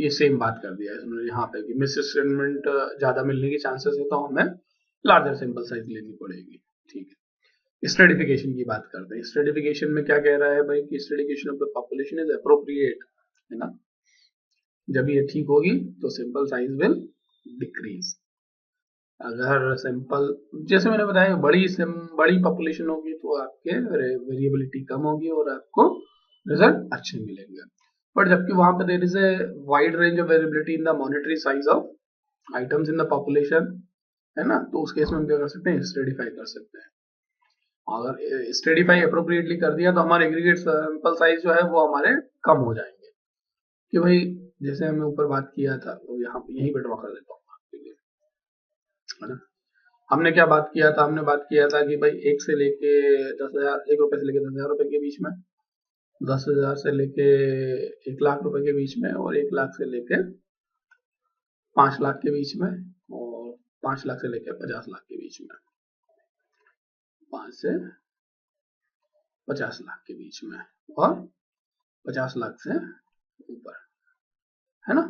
ये सेम बात कर दिया है यहाँ पे कि मिस स्टेटमेंट ज्यादा मिलने की चांसेस है तो हमें लार्जर सैंपल साइज लेनी पड़ेगी। ठीक है, स्ट्रेटिफिकेशन की बात करते हैं। स्ट्रेटिफिकेशन में क्या कह रहा है भाई कि stratification of the population is appropriate, है ना, जब ये ठीक होगी तो सैंपल साइज विल डिक्रीज। अगर सैंपल जैसे मैंने बताया बड़ी पॉपुलेशन होगी तो आपके वेरिएबिलिटी कम होगी और आपको रिजल्ट अच्छे मिलेंगे। बट जबकि वहां पर there is a wide range of variability in the monetary size of items in the population, है ना, तो उस केस में हम क्या कर सकते हैं, स्ट्रेटिफाई कर सकते हैं। अगर स्ट्रेटिफाई अप्रोप्रिएटली कर दिया तो हमारे एग्रीगेट सैंपल साइज जो है वो हमारे कम हो जाएंगे। कि भाई जैसे हमने ऊपर बात किया था तो यहाँ यहीं पे ड्रॉ कर देता हूँ आपके लिए, है ना। हमने क्या बात किया था, हमने बात किया था कि भाई 1 से लेके 10,000, 1 रुपए से लेके 10,000 रुपए के बीच में, 10,000 से लेके 1 लाख रुपए के बीच में, और 1 लाख से लेके 5 लाख के बीच में, और 5 लाख से लेके 50 लाख के बीच में, 5 से 50 लाख के बीच में, और 50 लाख से ऊपर, है ना।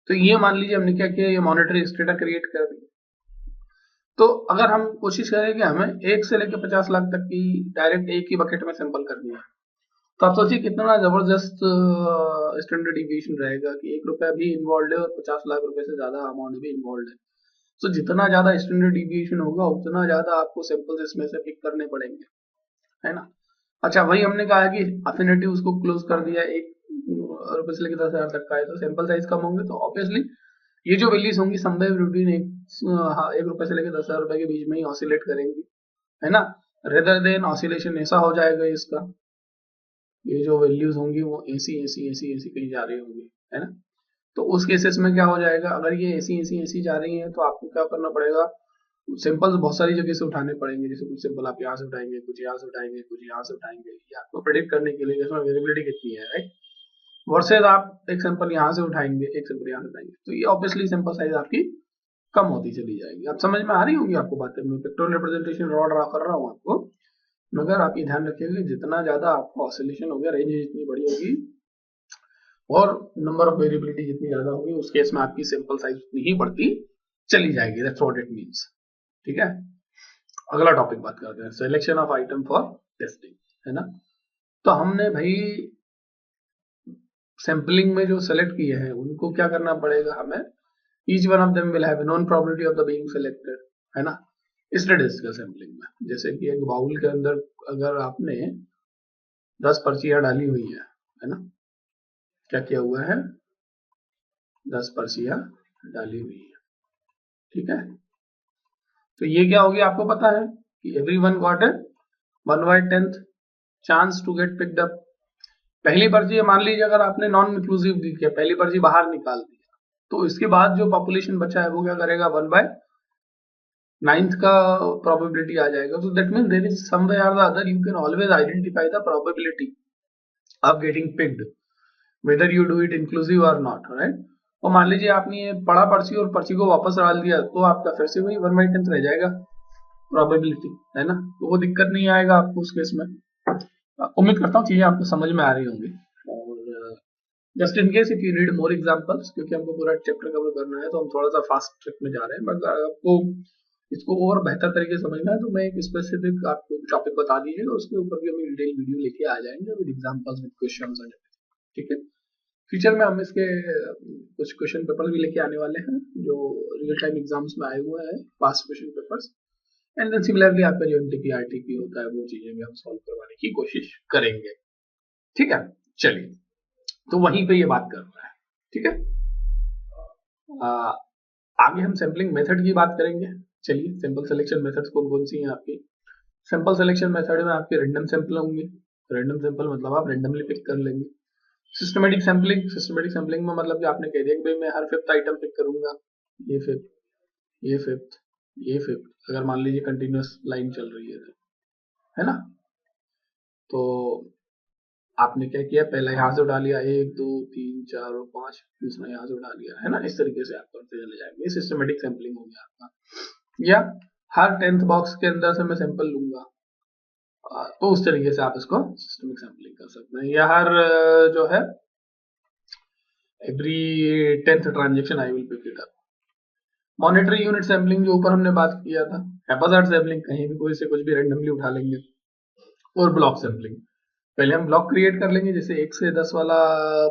तो ये मान लीजिए हमने क्या किया, ये मॉनेटरी स्टेटा क्रिएट कर दिया। तो अगर हम कोशिश करें कि हमें 1 से लेके 50 लाख तक की डायरेक्ट एक ही बकेट में सैंपल करनी है, तो आप सोचिए कितना जबरदस्त स्टैंडर्ड डिविएशन रहेगा कि 1 रुपया भी इन्वॉल्व है और 50 लाख रुपए से ज्यादा अमाउंट भी इन्वॉल्व है। तो जितना ज्यादा स्टैंडर्ड डिविएशन होगा उतना ज्यादा आपको सैंपल्स इसमें से पिक करने पड़ेंगे, है ना। अच्छा, वही हमने कहा कि अफिनिटी उसको क्लोज कर दिया, 1 रुपए से लेकर 10,000 तक का है, तो सैंपल साइज कम होंगे तो ऑब्वियसली ये जो वैल्यूज होंगी समवेयर बिटवीन 1 रुपए से लेकर 10,000 रुपए के बीच में ही ऑसिलेट करेंगी, है ना। रेदर देन ऑसिलेशन ऐसा हो जाएगा इसका, ये जो वैल्यूज होंगी वो ऐसी ऐसी ऐसी ऐसी कहीं जा रही होंगी, है ना। तो उस केसेस में क्या हो जाएगा, अगर ये ऐसी ऐसी ऐसी जा रही है तो आपको क्या करना पड़ेगा, सिंपल्स बहुत सारी जगह से उठाने पड़ेंगे। जैसे कुछ सिंपल आप यहाँ से उठाएंगे, कुछ यहाँ से उठाएंगे, कुछ यहाँ से उठाएंगे, ये आपको प्रेडिक्ट करने के लिए इसमें वेरिएबिलिटी कितनी है, राइट। वर्सेज आप एक सैंपल यहाँ से उठाएंगे, एक सैंपल यहाँ से उठाएंगे, तो ये ऑब्वियसली सैंपल साइज आपकी कम होती चली जाएगी। आप समझ में आ रही होंगी आपको बातें, मैं पिक्टोरियल रिप्रेजेंटेशन ड्रा कर रहा हूँ आपको, मगर आप ये ध्यान रखिएगा जितना ज्यादा आपको ऑसिलेशन होगा, रेंज जितनी बड़ी होगी और नंबर ऑफ वेरिएबिलिटी जितनी ज्यादा होगी, उस केस में आपकी सैंपल साइज उतनी ही बढ़ती चली जाएगी। That's what it means. ठीक है, अगला टॉपिक बात करते हैं, selection of item for testing, है ना। तो हमने भाई सैंपलिंग में जो सेलेक्ट किए हैं उनको क्या करना पड़ेगा हमें, each one of them will have non probability of the being selected, है ना, स्टैटिस्टिकल सैंपलिंग में। जैसे कि एक बाउल के अंदर अगर आपने 10 पर्चियां डाली हुई है ना, क्या किया हुआ है, 10 पर्चियां डाली हुई है, ठीक है। तो ये क्या होगी, आपको पता है कि everyone got a 1/10 chance to get picked up. पहली पर्ची मान लीजिए अगर आपने नॉन इंक्लूसिव दी, पहली पर्ची बाहर निकाल दिया, तो इसके बाद जो पॉपुलेशन बचा है वो क्या करेगा, 1/9 का प्रोबेबिलिटी आ जाएगा. So that means there is some way or the other you can always identify the probability of getting picked, whether you do it inclusive or not, right? और मान लीजिए आपने ये पढ़ा पर्ची और पर्ची को वापस डाल दिया तो आपका फिर से वही 1/10 रह जाएगा प्रोबेबिलिटी, है ना. तो वो दिक्कत नहीं आएगा आपको उस केस में. उम्मीद करता हूँ चीजें आपको समझ में आ रही होंगी. और just in case if you need more examples, क्योंकि हमको पूरा चैप्टर कवर करना है तो हम थोड़ा सा फास्ट ट्रैक में जा रहे हैं, बट आपको इसको और बेहतर तरीके से समझना है तो मैं एक स्पेसिफिक आपको टॉपिक बता दीजिएगा, उसके ऊपर भी हम डिटेल वीडियो लेके आ जाएंगे with examples, with questions and ठीक है. फ्यूचर में हम इसके कुछ क्वेश्चन पेपर भी लेके आने वाले हैं जो रियल टाइम एग्जाम्स में आए हुए हैं, past question papers. And then similarly आपका जो एमटीपी आरटीपी होता है वो चीजें भी हम सॉल्व करवाने की कोशिश करेंगे. ठीक है, चलिए तो वहीं पे ये बात कर रहा है. ठीक है, आगे हम सैम्पलिंग मेथड की बात करेंगे. चलिए, सैंपल सिलेक्शन मेथड्स कौन कौन सी हैं आपकी. सैंपल सिलेक्शन मेथड में आपके रैंडम सैंपल होंगे. रैंडम सैंपल मतलब आप रैंडमली पिक कर लेंगे. सिस्टमेटिक सैंपलिंग, सिस्टमेटिक सैंपलिंग में मतलब कि आपने कह दिया कि भाई मैं हर 5th आइटम पिक करूंगा, ये 5th, ये 5th, ये 5th, अगर मान लीजिए कंटिन्यूअस लाइन चल रही है तो, है ना. तो आपने क्या किया, पहला यहाँ से उठा लिया 1 2 3 4 और 5, दूसरा यहाँ से उठा लिया, है ना. इस तरीके से आप करते चले जाएंगे. सिस्टमेटिक सैंपलिंग हो गया आपका. या हर 10th बॉक्स के अंदर से मैं सैंपल लूंगा, तो उस तरीके से आप इसको सिस्टमिक सैंपलिंग कर सकते हैं. या हर जो है every 10th transaction I will pick it up. Monetary unit sampling जो ऊपर हमने बात किया था. हैप्पैजार्ड सैंपलिंग, कहीं भी कोई से कुछ भी रैंडमली उठा लेंगे. और ब्लॉक सैंपलिंग, पहले हम ब्लॉक क्रिएट कर लेंगे, जैसे 1 से 10 वाला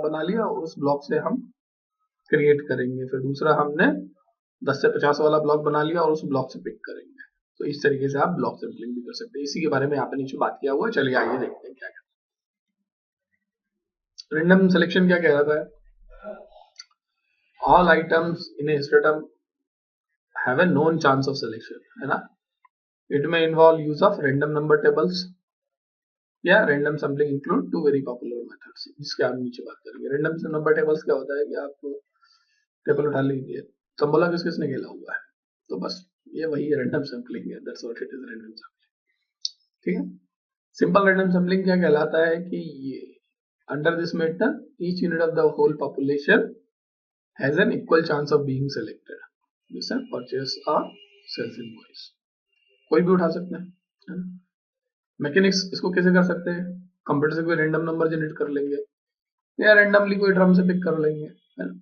बना लिया, उस ब्लॉक से हम क्रिएट करेंगे. फिर दूसरा हमने 10 से 50 वाला ब्लॉक बना लिया और उस ब्लॉक से पिक करेंगे. तो इस तरीके से आप ब्लॉक सैंपलिंग भी कर सकते हैं. इसी के बारे में यहाँ पे नीचे बात किया हुआ है. चलिए आइए देखते हैं क्या कहता है. रैंडम सिलेक्शन क्या कह रहा है, all items in a histogram have a known chance of selection, है ना. It may involve use of random number tables या random sampling include 2 very popular methods, जिसके हम नीचे बात करेंगे. रैंडम नंबर टेबल्स क्या होता है कि आप टेबल उठा लीजिए, तंबोला किसने खेला हुआ है, तो बस ये वही रैंडम सैंपलिंग है. That's what it is, random sampling. ठीक है. सिंपल रैंडम सैंपलिंग क्या कहलाता है कि ये under this method each unit of the whole population has an equal chance of being selected. जैसे परचेस और सेल्स इनवॉइस कोई भी उठा सकते हैं. मैकेनिक्स इसको कैसे कर सकते हैं, कंप्यूटर से कोई रैंडम नंबर जनरेट कर लेंगे या रैंडमली कोई ड्रम से पिक कर लेंगे, है ना.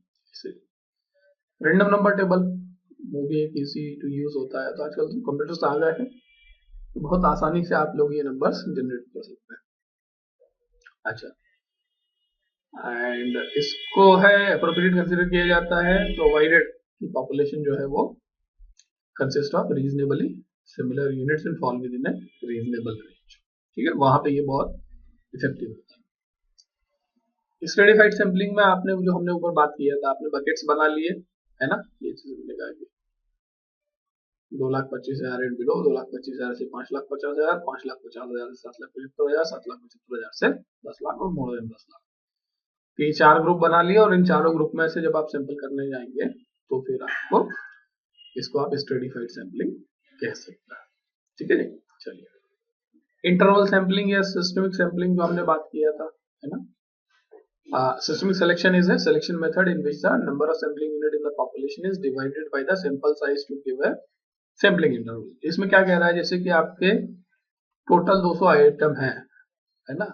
रैंडम नंबर टेबल वो भी एक इजी टू यूज होता है. तो आजकल तो कंप्यूटर्स आ गए हैं, तो बहुत आसानी से आप लोग ये नंबर्स जनरेट कर सकते हैं. अच्छा, एंड इसको है एप्रोप्रिएट कंसीडर किया जाता है प्रोवाइडेड कि पॉपुलेशन जो है वो consist of reasonably similar units and fall with in A reasonable range. ठीक है, वहां पे ये बहुत इफेक्टिव होता है. स्ट्रेटिफाइड सैंपलिंग में आपने जो हमने ऊपर बात किया था, आपने बकेट्स बना लिए, है ना. ये चीज हमने कहा कि 2,25,000 एंड बिलो, 2,25,000 से 5,50,000, 5,50,000 से 7,75,000, 7,75,000 से 10 लाख और मोर देन 10 लाख. ये 4 ग्रुप बना लिए और इन चारों ग्रुप में से जब आप सैंपल करने जाएंगे तो फिर आपको इसको आप स्ट्रेटिफाइड सैंपलिंग कह सकते हैं. ठीक है जी. चलिए, इंटरवल सैंपलिंग या सिस्टमिक सैंपलिंग जो हमने बात किया था, है ना. Systemic selection is a selection method in which the number of sampling unit in the population is divided by the sample size to give a sampling interval. इसमें क्या कह रहा है, जैसे कि आपके टोटल 200 आइटम है ना,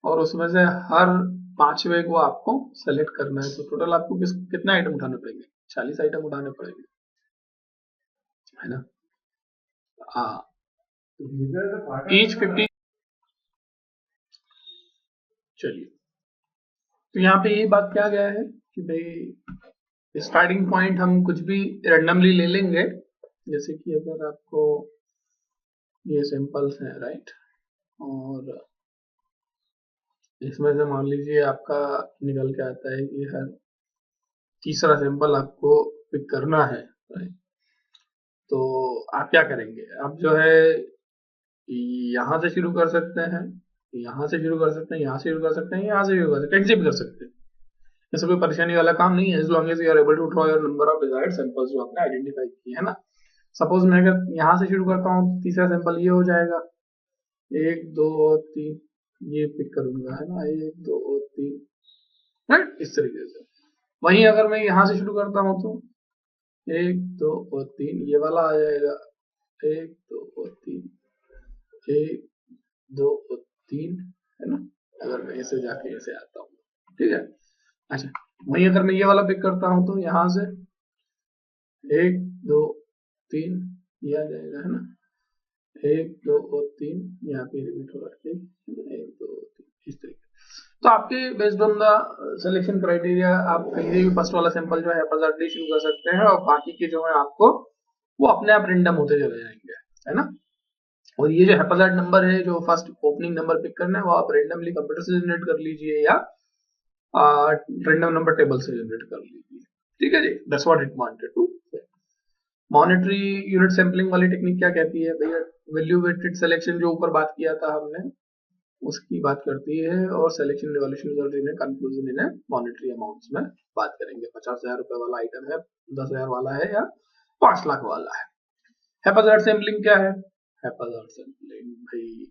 और उसमें से हर 5वें को आपको सेलेक्ट करना है. तो टोटल आपको कितने आइटम उठाने पड़ेंगे, 40 आइटम उठाने पड़ेंगे, है ना. ईच 50. चलिए, तो यहाँ पे ये बात क्या गया है कि भाई स्टार्टिंग पॉइंट हम कुछ भी रैंडमली ले लेंगे. जैसे कि अगर आपको ये सैंपल्स हैं, राइट, और इसमें से मान लीजिए आपका निकल के आता है कि हर तीसरा सैंपल आपको पिक करना है, राइट. तो आप क्या करेंगे, आप जो है यहाँ से शुरू कर सकते हैं, यहाँ से शुरू कर सकते हैं, यहाँ से शुरू कर सकते हैं, यहाँ से शुरू कर सकते हैं, कहीं से भी कर सकते हैं. ऐसा कोई परेशानी वाला काम नहीं है, as long as you are able to draw your number of desired samples जो आपने आइडेंटिफाई किए है ना। सपोज मैं अगर यहाँ से शुरू करता हूँ तो तीसरा सैंपल ये हो जाएगा, 1 2 और 3, ये पिक करूंगा है ना, 1 2 और 3, राइट, इस तरीके से। वहीं अगर मैं यहाँ से शुरू करता हूँ तो 1 2 और 3 ये वाला आ जाएगा, 1 2 और 3, 1 2 और 3, है ना, अगर मैं ऐसे जाके ऐसे आता हूँ, ठीक है। अच्छा, वहीं अगर मैं ये वाला पिक करता हूँ तो यहाँ से 1 2 3 ये आ जाएगा, है ना, 1 2 और 3, यहाँ पे रिपीट होगा, ठीक, 1 2 3, इस तरीके। तो आपके based on the selection criteria आप कहीं भी फर्स्ट वाला सैंपल जो है हैप्पीली शुरू कर सकते हैं, और बाकी के जो है आपको वो अपने आप रेंडम होते चले जाएंगे, है ना। और ये जो हैप्पी नंबर है, जो फर्स्ट ओपनिंग नंबर पिक करना है, वो आप रेंडमली कंप्यूटर से जनरेट कर लीजिए या रेंडम नंबर टेबल से जनरेट कर लीजिए, ठीक है जी। That's what it wanted to say. Monetary unit sampling वाली टेक्निक क्या कहती है भैया, वैल्यू वेटेड सिलेक्शन जो ऊपर बात किया था हमने उसकी बात करती है, और सिलेक्शन रिवॉल्यूशन रिजल्ट इन्हें कंक्लूजन इन्हें मॉनेटरी अमाउंट्स में बात करेंगे। 50,000 रुपए वाला आइटम है, 10,000 वाला है या 5 लाख वाला है। हैप्पी सैंपलिंग क्या है, हैप्पी सैंपलिंग भाई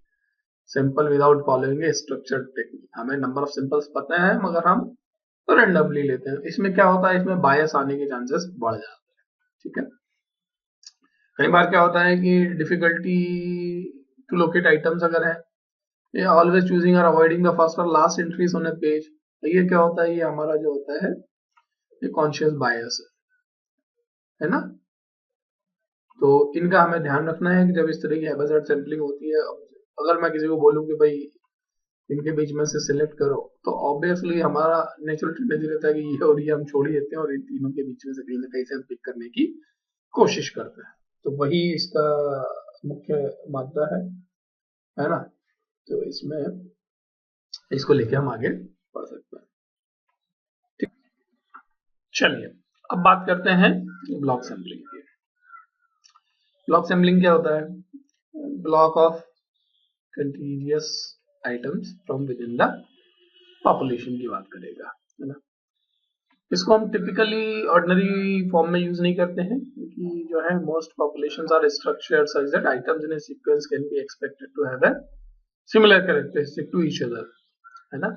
सैंपल विदाउट फॉलोइंग ए स्ट्रक्चर्ड टेक्निक। हमें नंबर ऑफ सैंपल्स पता है मगर हम रैंडमली लेते हैं। इसमें क्या होता है, इसमें बायस आने के चांसेस बढ़ जाते हैं, ठीक है। कई बार क्या होता है कि डिफिकल्टी टू लोकेट आइटम्स अगर है, ऑलवेज चूजिंग और अवॉइडिंग द फर्स्ट और last entries on A page, ये क्या होता है, ये हमारा जो होता है ये कॉन्शियस बायस है ना। तो इनका हमें ध्यान रखना है कि जब इस तरह की हैप्पी सैंपलिंग होती है, अगर मैं किसी को बोलूं कि भाई इनके बीच में से सिलेक्ट करो, तो ऑब्वियसली हमारा नेचुरल टेंडेंसी रहता है कि ये और ये हम छोड़ ही देते हैं, और इन तीनों के बीच में से कहीं ना कहीं से हम पिक करने की कोशिश करते हैं। तो वही इसका मुख्य मादा है ना। तो इसमें इसको लेके हम आगे बढ़ सकते हैं, ठीक। चलिए अब बात करते हैं ब्लॉक सैंपलिंग की। ब्लॉक सैंपलिंग क्या होता है, block of continuous items from within the population की बात करेगा, है ना। इसको हम टिपिकली ऑर्डिनरी फॉर्म में यूज नहीं करते हैं, क्योंकि जो है most populations are structured such that items in a sequence can be expected to have a similar characteristic to each other, है ना।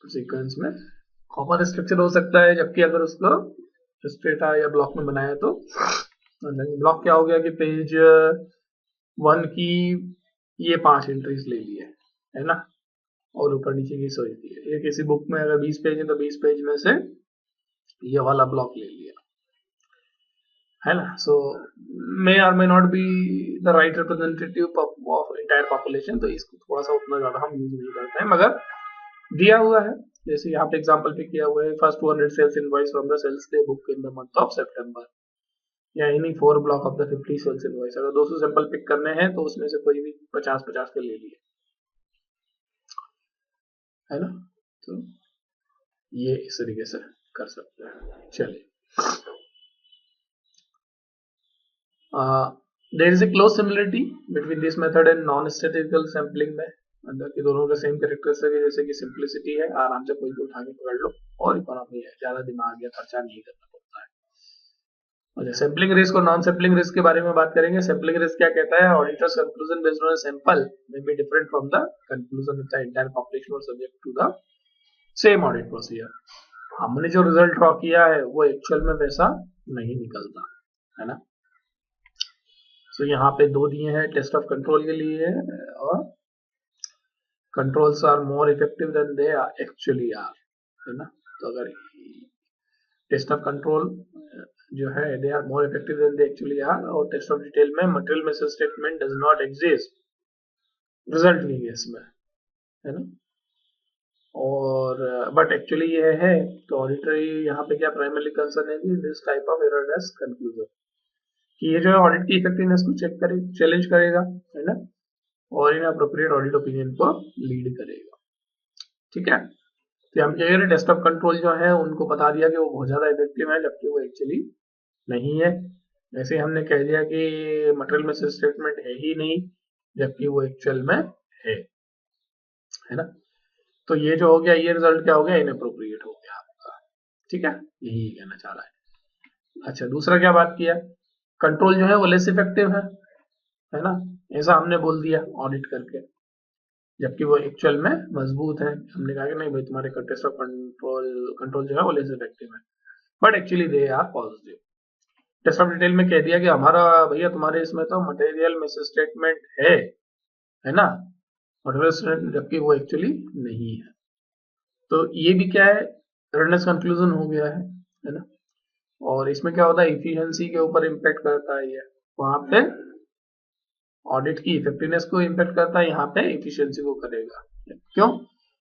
सीक्वेंस में कॉमन स्ट्रक्चर हो सकता है, जबकि अगर उसको स्ट्रेटा या ब्लॉक में बनाया तो ब्लॉक क्या हो गया कि पेज 1 की ये 5 एंट्रीज ले लिए, है ना, और ऊपर नीचे की सोच दी है। ये किसी बुक में अगर 20 पेज है तो 20 पेज में से ये वाला ब्लॉक ले लिया, है ना। सो मे और मे not be the right representative of entire population, तो इसको थोड़ा सा उतना ज्यादा हम यूज नहीं करते हैं, मगर दिया हुआ है। जैसे यहाँ पे एग्जांपल पे किया हुआ है, first 200 sales invoice from the sales day book in the month of September, या any 4 block of the 50 sales invoice. अगर 200 सैंपल पिक करने हैं तो उसमें से कोई भी 50-50 के ले लिए, है ना। तो ये इस तरीके से कर सकते हैं। चलिए, there is a close similarity between this method and non statistical sampling में, अंदर के दोनों के सेम कैरेक्टरिस्टिक है, जैसे कि सिंपलिसिटी है, आराम से कोई भी उठा के पकड़ लो, और इकोनॉमी है, ज्यादा दिमाग या खर्चा नहीं करना पड़ता है। अच्छा, सैंपलिंग रिस्क और नॉन सैंपलिंग रिस्क के बारे में बात करेंगे। सैंपलिंग रिस्क क्या कहता है, auditor's conclusion based on a sample may be different from the conclusion of the entire population और subject to the same audit procedure. हमने जो रिजल्ट ड्रॉ किया है वो एक्चुअल में वैसा नहीं निकलता, है ना। तो यहाँ पे 2 दिए हैं, टेस्ट ऑफ कंट्रोल के लिए, और controls are more effective than they actually are, है ना। तो अगर टेस्ट ऑफ कंट्रोल जो है they are more effective than they actually are, और टेस्ट ऑफ डिटेल में material misstatement does not exist, result नहीं है इसमें, है ना। और बट एक्चुअली ये है, तो ऑडिटरी यहाँ पे क्या प्राइमरी कंसर्न है कि this type of error as conclusion, कि ये जो है ऑडिट की इफेक्टिवनेस को चेक करे, चैलेंज करेगा, है ना, और इन अप्रोप्रिएट ऑडिट ओपिनियन को लीड करेगा, ठीक है। तो हम क्या करें, टेस्ट ऑफ कंट्रोल जो है उनको बता दिया कि वो बहुत ज्यादा इफेक्टिव है, जबकि वो एक्चुअली नहीं है। ऐसे हमने कह दिया कि मटेरियल मिस स्टेटमेंट है ही नहीं, जबकि वो एक्चुअल में है ना। तो ये जो हो गया, ये रिजल्ट क्या हो गया, इनअप्रोप्रिएट हो गया आपका। ठीक है, यही कहना चाह रहा है। अच्छा, दूसरा क्या बात किया, कंट्रोल जो है वो लेस इफेक्टिव है ना, ऐसा हमने बोल दिया ऑडिट करके, जबकि वो एक्चुअल में मजबूत है। हमने कहा कि नहीं भाई तुम्हारे टेस्ट ऑफ कंट्रोल जो है वो लेस इफेक्टिव है, but actually they are positive. Test of detail में कह दिया कि हमारा भैया तुम्हारे इसमें तो मटेरियल मिस स्टेटमेंट है ना, मटेरियल, जबकि वो एक्चुअली नहीं है। तो ये भी क्या है, एररनेस कंक्लूजन हो गया है ना। और इसमें क्या होता है, इफिशिएंसी के ऊपर इम्पैक्ट करता है ये, वहां पे ऑडिट की इफेक्टिवनेस को इम्पैक्ट करता है, यहाँ पे इफिशिएंसी को करेगा। क्यों?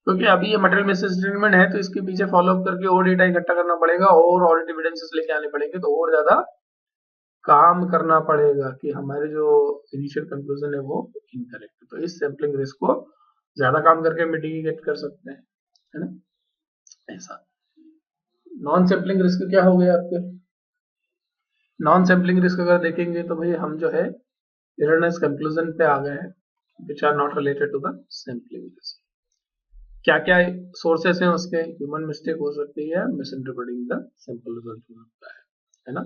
क्योंकि अभी ये मटेरियल मिस स्टेटमेंट है, तो इसके पीछे फॉलो अप करके और डेटा इकट्ठा करना पड़ेगा और ऑडिट एविडेंसेस लेके आने पड़ेंगे, तो और ज्यादा काम करना पड़ेगा कि हमारे जो इनिशियल कंक्लूजन है वो इनकरेक्ट है। तो इस सैम्पलिंग रिस्क को ज्यादा काम करके मिटिगेट कर सकते हैं, है ना, ऐसा। नॉन सैम्पलिंग रिस्क क्या हो गया आपके, नॉन सैम्पलिंग रिस्क अगर देखेंगे तो भाई हम जो है एररनेस कंक्लूजन पे आ गए हैं, which are not related to the sampling risk. क्या क्या सोर्सेस हैं उसके, ह्यूमन मिस्टेक हो सकती है, misinterpreting the sample result हो सकता है ना,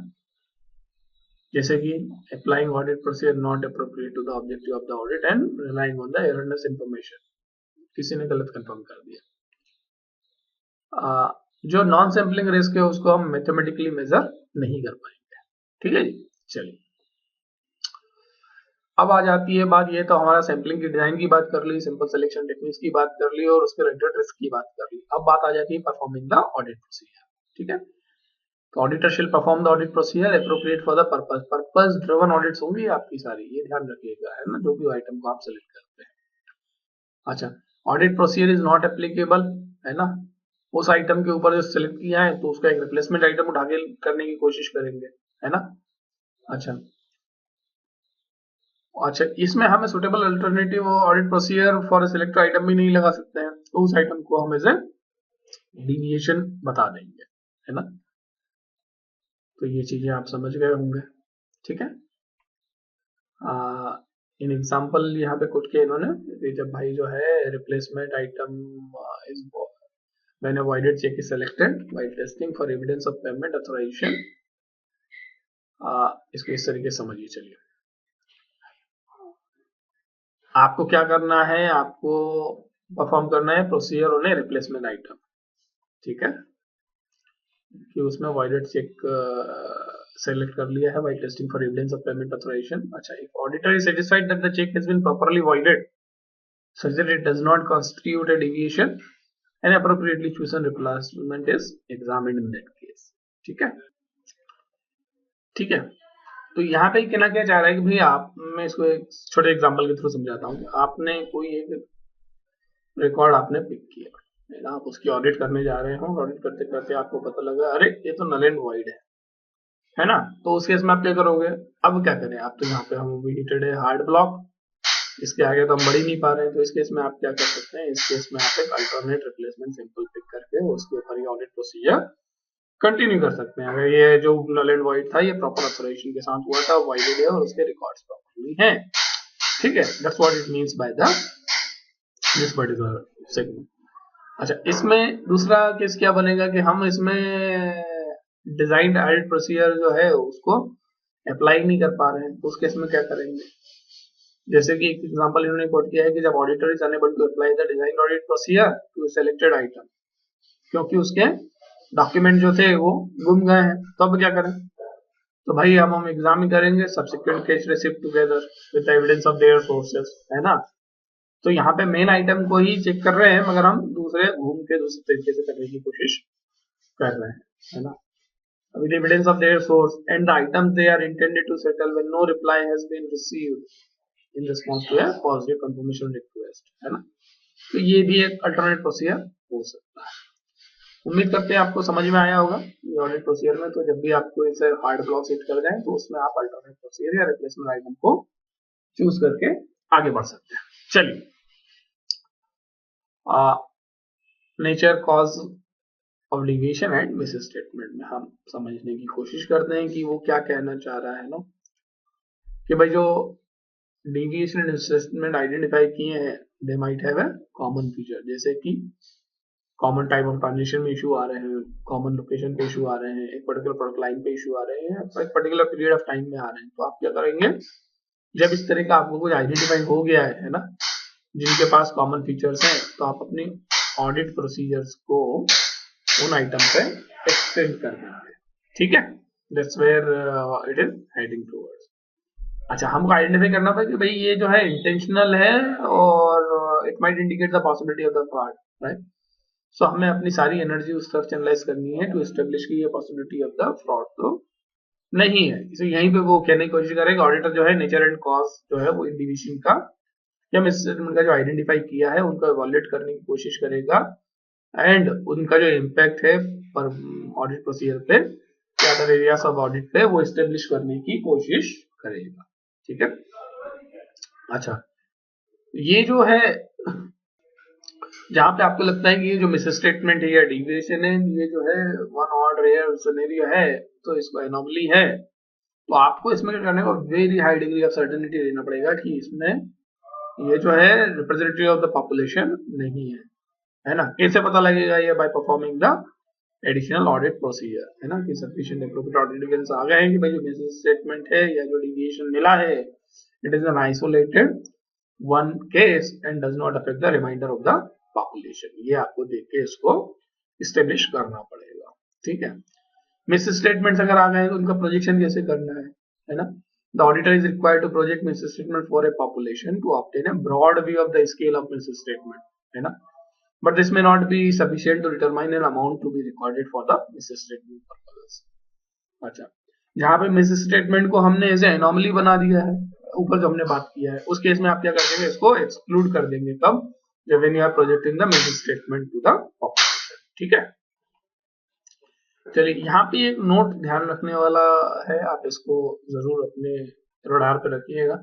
जैसे कि applying audit procedure not appropriate to the objective of the audit and relying on the erroneous information, किसी ने गलत कंफर्म कर दिया। जो नॉन सैम्पलिंग रिस्क है उसको हम मैथमेटिकली मेजर नहीं कर पाएंगे। ठीक है जी, चलिए अब आ जाती है बात, ये तो हमारा सैम्पलिंग की डिजाइन की बात कर ली, सिंपल सिलेक्शन टेक्निक्स की बात कर ली और उसके रिलेटेड रिस्क की बात कर ली। अब बात आ जाती है परफॉर्मिंग द ऑडिट प्रोसीजर। ठीक है, तो ऑडिटर शिल perform the audit procedure appropriate for the purpose, purpose driven audits होंगी आपकी सारी, ये ध्यान रखिएगा, है ना, जो भी आइटम को आप सेलेक्ट करते हैं। अच्छा, audit procedure is not applicable, है ना, उस आइटम के ऊपर जो सिलेक्ट किया है तो उसका एक रिप्लेसमेंट आइटम उठा के करने की कोशिश करेंगे, है ना। अच्छा अच्छा, इसमें हमें suitable alternative audit procedure for selected item भी नहीं लगा सकते हैं, तो उस आइटम को हम एज ए डिविएशन बता देंगे, है ना। तो ये चीजें आप समझ गए होंगे। ठीक है, इन एग्जांपल यहाँ पे कोट किया इन्होंने, जब भाई जो है replacement item is when avoided check is selected while testing for evidence of payment authorization, इसको इस तरीके से समझिए। चलिए आपको क्या करना है, आपको परफॉर्म करना है procedure on A replacement item. ठीक है, कि उसमें वॉइडेड चेक सेलेक्ट कर लिया है while testing for evidence of payment authorisation. अच्छा, if auditor is satisfied that the cheque has been properly voided such that it does not constitute a deviation and appropriately chosen replacement is examined in that case। ठीक है, ठीक है, तो यहाँ पे कहना क्या चाह रहा है कि भाई आप, मैं इसको एक छोटे एग्जांपल के थ्रू समझाता हूँ। आपने कोई एक रिकॉर्ड आपने पिक किया है ना, आप उसकी ऑडिट करने जा रहे हो, ऑडिट करते करते आपको पता लगा अरे ये तो नल एंड वॉइड है ना, तो उस केस में आप क्या करोगे, अब क्या करें, आप तो यहाँ पे हम हिटेड है हार्ड ब्लॉक, इसके आगे तो हम बढ़ ही नहीं पा रहे हैं, तो इस केस में आप क्या कर सकते हैं, इस केस में आप एक अल्टरनेट रिप्लेसमेंट सिंपल पिक करके उसके ऊपर ये ऑडिट प्रोसीजर कंटिन्यू कर सकते हैं। अगर ये जो नल एंड वॉइड था ये प्रॉपर ऑथराइजेशन के साथ हुआ था, वॉइडेड है और उसके रिकॉर्ड्स प्रॉपर्ली हैं। ठीक है, that's what it means by the this particular segment. अच्छा, इसमें दूसरा केस क्या बनेगा कि हम इसमें डिजाइन ऑडिट प्रोसीजर जो है उसको अप्लाई नहीं कर पा रहे हैं, तो उस केस में क्या करेंगे, जैसे कि एक एग्जांपल इन्होंने कोट किया है कि जब auditor is unable to apply the design audit procedure to selected item, क्योंकि उसके डॉक्यूमेंट जो थे वो गुम गए हैं, तो अब क्या करें, तो भाई हम एग्जामिन करेंगे subsequent cash receipt together with evidence of their sources, है ना। तो यहाँ पे मेन आइटम को ही चेक कर रहे हैं, मगर हम दूसरे घूम के दूसरे तरीके से करने की कोशिश कर रहे हैं, है ना। With evidence of their source and the items they are intended to settle when no reply has been received in response to a positive confirmation request, है ना। तो ये भी एक अल्टरनेट प्रोसीजर हो सकता है। उम्मीद करते हैं आपको समझ में आया होगा ये ऑडिट प्रोसीजर में। तो जब भी आपको इसे हार्ड ब्लॉक सेट कर जाए तो उसमें आप अल्टरनेट प्रोसीजर या रिप्लेसमेंट आइटम को चूज करके आगे बढ़ सकते हैं। चलिए, nature cause of deviation and miss statement में हम समझने की कोशिश करते हैं कि वो क्या कहना चाह रहा है ना, कि भाई जो deviation and miss statement identify किए हैं they might have a common feature, जैसे कि कॉमन टाइप ऑफ ट्रांजिशन में इशू आ रहे हैं, कॉमन लोकेशन पे इशू आ रहे हैं, एक पर्टिकुलर प्रोडक्ट लाइन पे इशू आ रहे हैं, एक पर्टिकुलर पीरियड ऑफ टाइम में आ रहे हैं। तो आप क्या करेंगे, जब इस तरह का आपको कुछ आइडेंटिफाई हो गया है ना, जिनके पास कॉमन फीचर्स हैं, तो आप अपनी ऑडिट प्रोसीजर्स को उन आइटम पे एक्सटेंड कर देंगे। ठीक है, that's where it is heading towards. अच्छा, हमको आइडेंटिफाई करना पड़ेगा कि भाई ये जो है इंटेंशनल है और it might indicate the possibility of the fraud, right. So हमें अपनी सारी एनर्जी उस तरफ चैनलाइज करनी है टू एस्टेब्लिश की ये पॉसिबिलिटी ऑफ द फ्रॉड तो नहीं है। इसे यहीं पे वो कहने की कोशिश करेगा ऑडिटर जो है नेचर एंड कॉज जो है वो इंडिविजन का या मिसस्टेटमेंट का जो आइडेंटिफाई किया है उनको इवैल्यूएट करने की कोशिश करेगा एंड उनका जो इम्पैक्ट है पर ऑडिट प्रोसीजर पे या अदर एरियाज ऑफ ऑडिट पे वो एस्टेब्लिश करने की कोशिश करेगा। ठीक है। अच्छा, ये जो है जहां पे आपको लगता है कि ये जो मिस स्टेटमेंट है या डिविएशन है ये जो है वन ऑड रेयर सिनेरियो है तो इसको एनोमली है, तो आपको इसमें क्या करने का very high degree of certainty देना पड़ेगा कि इसमें ये जो है रिप्रेजेंटेटिव ऑफ द पॉपुलेशन नहीं है ना। कैसे पता लगेगा ये? By performing the additional audit procedure, है ना, कि सफिशिएंट एप्रोप्रिएट ऑडिट एविडेंस आ गए हैं कि भाई जो मिस स्टेटमेंट है या जो डिविएशन मिला है it is an isolated one case and does not affect the reminder of the population. ये आपको देख के इसको स्टेब्लिश करना पड़ेगा। ठीक है। मिस स्टेटमेंट्स अगर आ गए तो उनका प्रोजेक्शन कैसे करना है ना। The auditor is required to project misstatement for a population to obtain a broad view of the scale of misstatement, है ना, but this may not be sufficient to determine an amount to be recorded for the misstatement purposes. अच्छा, जहां पे miss statement को हमने as anomaly बना दिया है ऊपर जो हमने बात किया है उस केस में आप क्या कर देंगे, इसको एक्सक्लूड कर देंगे। कब? जब when you are projecting the misstatement to the population. ठीक है। चलिए, यहाँ पे एक नोट ध्यान रखने वाला है, आप इसको जरूर अपने रडार पे रखिएगा।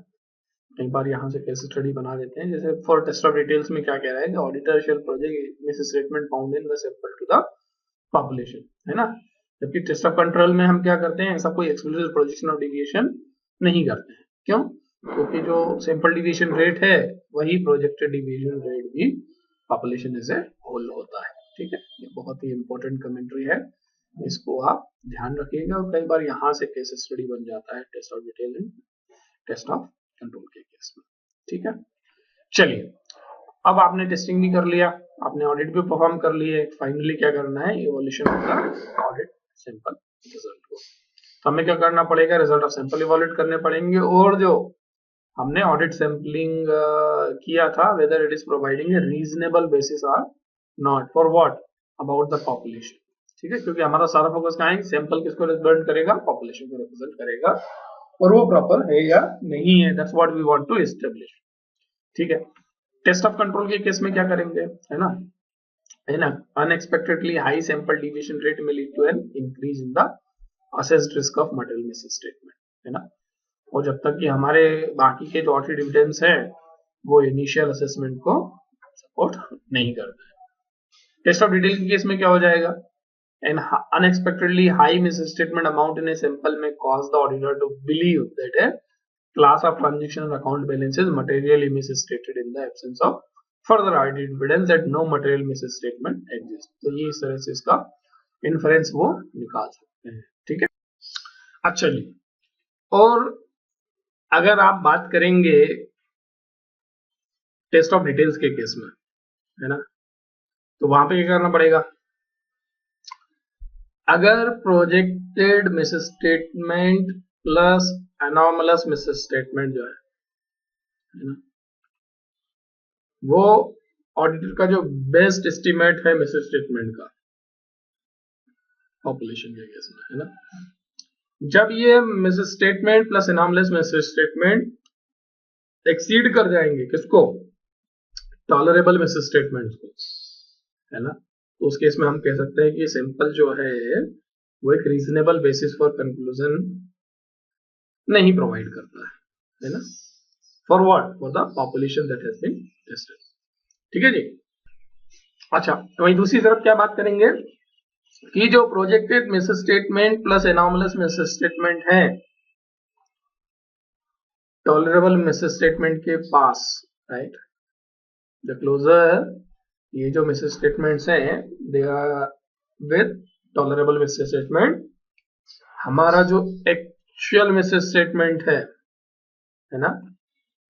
कई बार यहाँ से केस स्टडी बना देते हैं, जैसे फॉर टेस्ट ऑफ डिटेल्स में क्या कह रहा है कि auditor shall project misstatement found in the sample to the population, है ना। जबकि टेस्ट ऑफ कंट्रोल में हम क्या करते हैं, ऐसा कोई एक्सक्लूसिव प्रोजेक्शन ऑफ डिविएशन नहीं करते हैं। क्यों? क्योंकि जो सैंपल डिविएशन रेट है वही प्रोजेक्टेड डिविएशन रेट भी पॉपुलेशन एज ए होल होता है। ठीक है, ये बहुत ही इंपॉर्टेंट कमेंट्री है, इसको आप ध्यान रखिएगा। और कई बार यहाँ से केस स्टडी बन जाता है test of detail and test of control के केस में। ठीक है। चलिए, अब आपने टेस्टिंग भी कर लिया, आपने ऑडिट भी परफॉर्म कर लिए, फाइनली क्या करना है, evolution of the audit sample result को। तो हमें क्या करना पड़ेगा, रिजल्ट ऑफ सैंपल इवोल्यूट करने पड़ेंगे और जो हमने ऑडिट सैंपलिंग किया था whether it is providing a reasonable basis और not for what about the population. ठीक है, क्योंकि हमारा सारा फोकस कहाँ है, सैंपल किसको रिप्रेजेंट करेगा, पॉपुलेशन को रिप्रेजेंट करेगा और वो प्रॉपर है या नहीं है, that's what we want to establish. ठीक है। टेस्ट ऑफ कंट्रोल के केस में क्या करेंगे, है ना, unexpectedly high sample deviation rate में lead to an increase in the assessed risk of material misstatement, है ना। और जब तक कि हमारे बाकी के जो ऑडिट एविडेंस है वो इनिशियल असेसमेंट को सपोर्ट नहीं करते हैं। टेस्ट ऑफ डिटेल के केस में क्या हो जाएगा, an unexpectedly high misstatement amount in a sample में cause the auditor to believe that a class of transaction account balance is materially misstated in the absence of further audit evidence that no material misstatement exists। तो ये इस तरह से इसका inference वो निकाल सकते हैं। ठीक है। अच्छा जी, और अगर आप बात करेंगे टेस्ट ऑफ डिटेल्स के केस में, है ना, तो वहां पे क्या करना पड़ेगा, अगर projected misstatement plus anomalous misstatement जो है ना, वो ऑडिटर का जो बेस्ट एस्टिमेट है मिसस्टेटमेंट का पॉपुलेशन के केस में, है ना, जब ये misstatement plus anomalous misstatement exceed कर जाएंगे किसको, टॉलरेबल मिसस्टेटमेंट को, है ना, तो उस केस में हम कह सकते हैं कि सैंपल जो है वो एक रीजनेबल बेसिस फॉर कंक्लूजन नहीं प्रोवाइड करता है ना, for what, for the population that has been tested. ठीक है जी। अच्छा, तो वहीं दूसरी तरफ क्या बात करेंगे कि जो projected misstatement plus anomalous misstatement है टॉलरेबल मिस स्टेटमेंट के पास, राइट, द क्लोजर, ये जो मिस स्टेटमेंट्स हैं they are with tolerable misstatement. हमारा जो एक्चुअल मिस स्टेटमेंट है ना,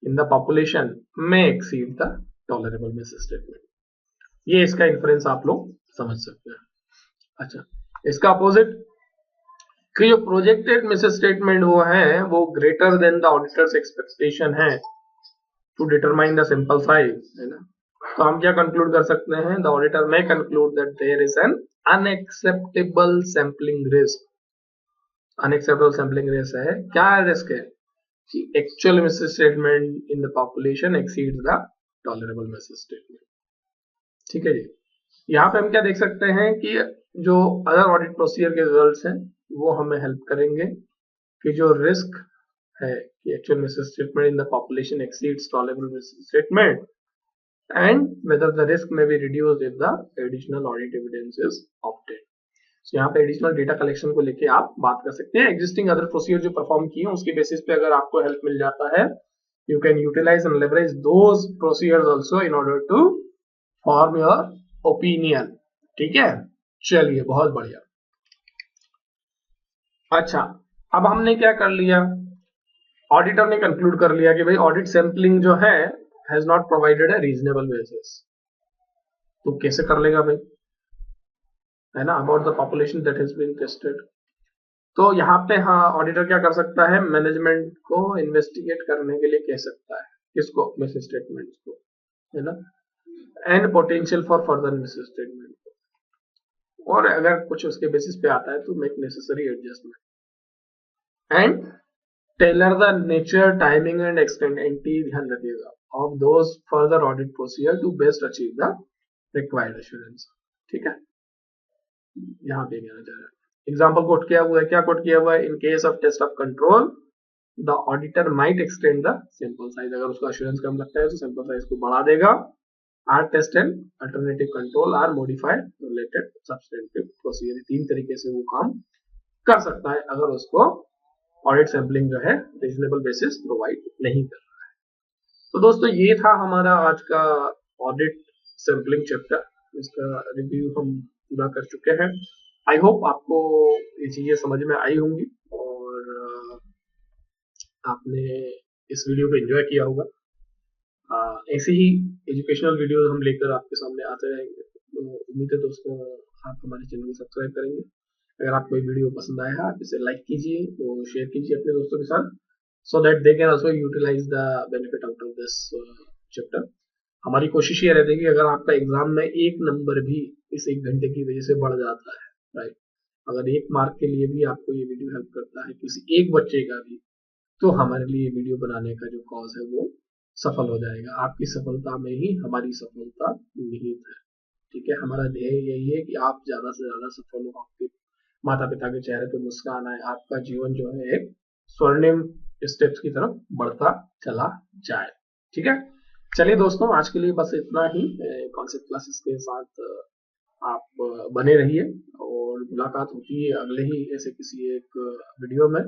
इन द पॉपुलेशन में exceed the tolerable misstatement. ये इसका इन्फ्रेंस आप लोग समझ सकते हैं। अच्छा, इसका अपोजिट कि जो प्रोजेक्टेड मिस स्टेटमेंट वो है वो greater than the auditor's expectation है to determine the sample size, है ना। तो हम क्या कंक्लूड कर सकते हैं, the auditor may conclude that there is an unacceptable sampling risk. Unacceptable sampling risk है, क्या रिस्क है कि actual misstatement in the population exceeds the tolerable misstatement. ठीक है जी। यहाँ पे हम क्या देख सकते हैं कि जो अदर ऑडिट प्रोसीजर के रिजल्ट्स हैं वो हमें हेल्प करेंगे कि जो रिस्क है कि actual misstatement in the population exceeds tolerable misstatement and whether the risk may be reduced if the additional audit evidence is obtained. तो यहाँ पे एडिशनल डेटा कलेक्शन को लेके आप बात कर सकते हैं। एग्जिस्टिंग अदर प्रोसीजर जो परफॉर्म किए उसके बेसिस पे अगर आपको हेल्प मिल जाता है, you can utilize and leverage those procedures also in order to form your opinion. ठीक है, चलिए बहुत बढ़िया। अच्छा, अब हमने क्या कर लिया, ऑडिटर ने कंक्लूड कर लिया कि भाई ऑडिट सैंपलिंग जो है has not provided a reasonable basis. तो कैसे कर लेगा भाई, है ना, about the population that has been tested. तो यहाँ पे हाँ ऑडिटर क्या कर सकता है, मैनेजमेंट को इन्वेस्टिगेट करने के लिए कह सकता है, किसको, मिस स्टेटमेंट्स को, है ना, and potential for further misstatement, और अगर कुछ उसके बेसिस पे आता है तो make necessary adjustment and tailor the nature, timing and extent, ध्यान रखिएगा, of those further audit procedure to best achieve the required assurance. ठीक है, यहाँ पे कहना चाह रहा है, एग्जाम्पल कोट किया हुआ है, क्या कोट किया हुआ है, in case of test of control the auditor might extend the sample size. अगर उसका एश्योरेंस कम लगता है तो सैंपल साइज को बढ़ा देगा। Or test and alternative control are modified related substantive procedure, तीन तरीके से वो काम कर सकता है अगर उसको ऑडिट सैंपलिंग जो है रीजनेबल बेसिस प्रोवाइड नहीं कर रहा है। तो दोस्तों ये था हमारा आज का ऑडिट सैंपलिंग चैप्टर, इसका रिव्यू हम पूरा कर चुके हैं। आई होप आपको ये चीजें समझ में आई होंगी और आपने इस वीडियो को एंजॉय किया होगा। ऐसे ही एजुकेशनल वीडियोस हम लेकर आपके सामने आते रहेंगे। तो उम्मीद है दोस्तों आप हमारे चैनल को सब्सक्राइब करेंगे। अगर आपको ये वीडियो पसंद आया आप इसे लाइक कीजिए, तो शेयर कीजिए अपने दोस्तों के साथ, so that they can also utilize the benefit out of this chapter. हमारी कोशिश ये रहती है कि अगर आपका एग्जाम में एक नंबर भी इस 1 घंटे की वजह से बढ़ जाता है, राइट, अगर 1 मार्क के लिए भी आपको ये वीडियो हेल्प करता है किसी एक बच्चे का भी, तो हमारे लिए वीडियो बनाने का जो कॉज है वो सफल हो जाएगा। आपकी सफलता में ही हमारी सफलता निहित है। ठीक है, हमारा ध्येय यही है कि आप ज्यादा से ज्यादा सफल हो, आपके माता पिता के चेहरे पे मुस्कान आए, आपका जीवन जो है एक स्वर्णिम स्टेप्स की तरफ बढ़ता चला जाए। ठीक है, चलिए दोस्तों आज के लिए बस इतना ही। कॉन्सेप्ट क्लासेस के साथ आप बने रहिए और मुलाकात होती है अगले ही ऐसे किसी एक वीडियो में।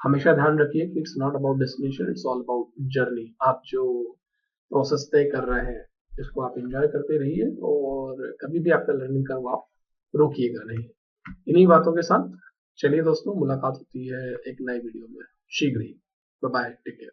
हमेशा ध्यान रखिए कि it's not about destination, it's all about journey. आप जो प्रोसेस तय कर रहे हैं इसको आप एंजॉय करते रहिए और कभी भी आपका लर्निंग कर्व आप रोकिएगा नहीं। इन्हीं बातों के साथ चलिए दोस्तों मुलाकात होती है एक नए वीडियो में शीघ्र ही। Bye bye, take care.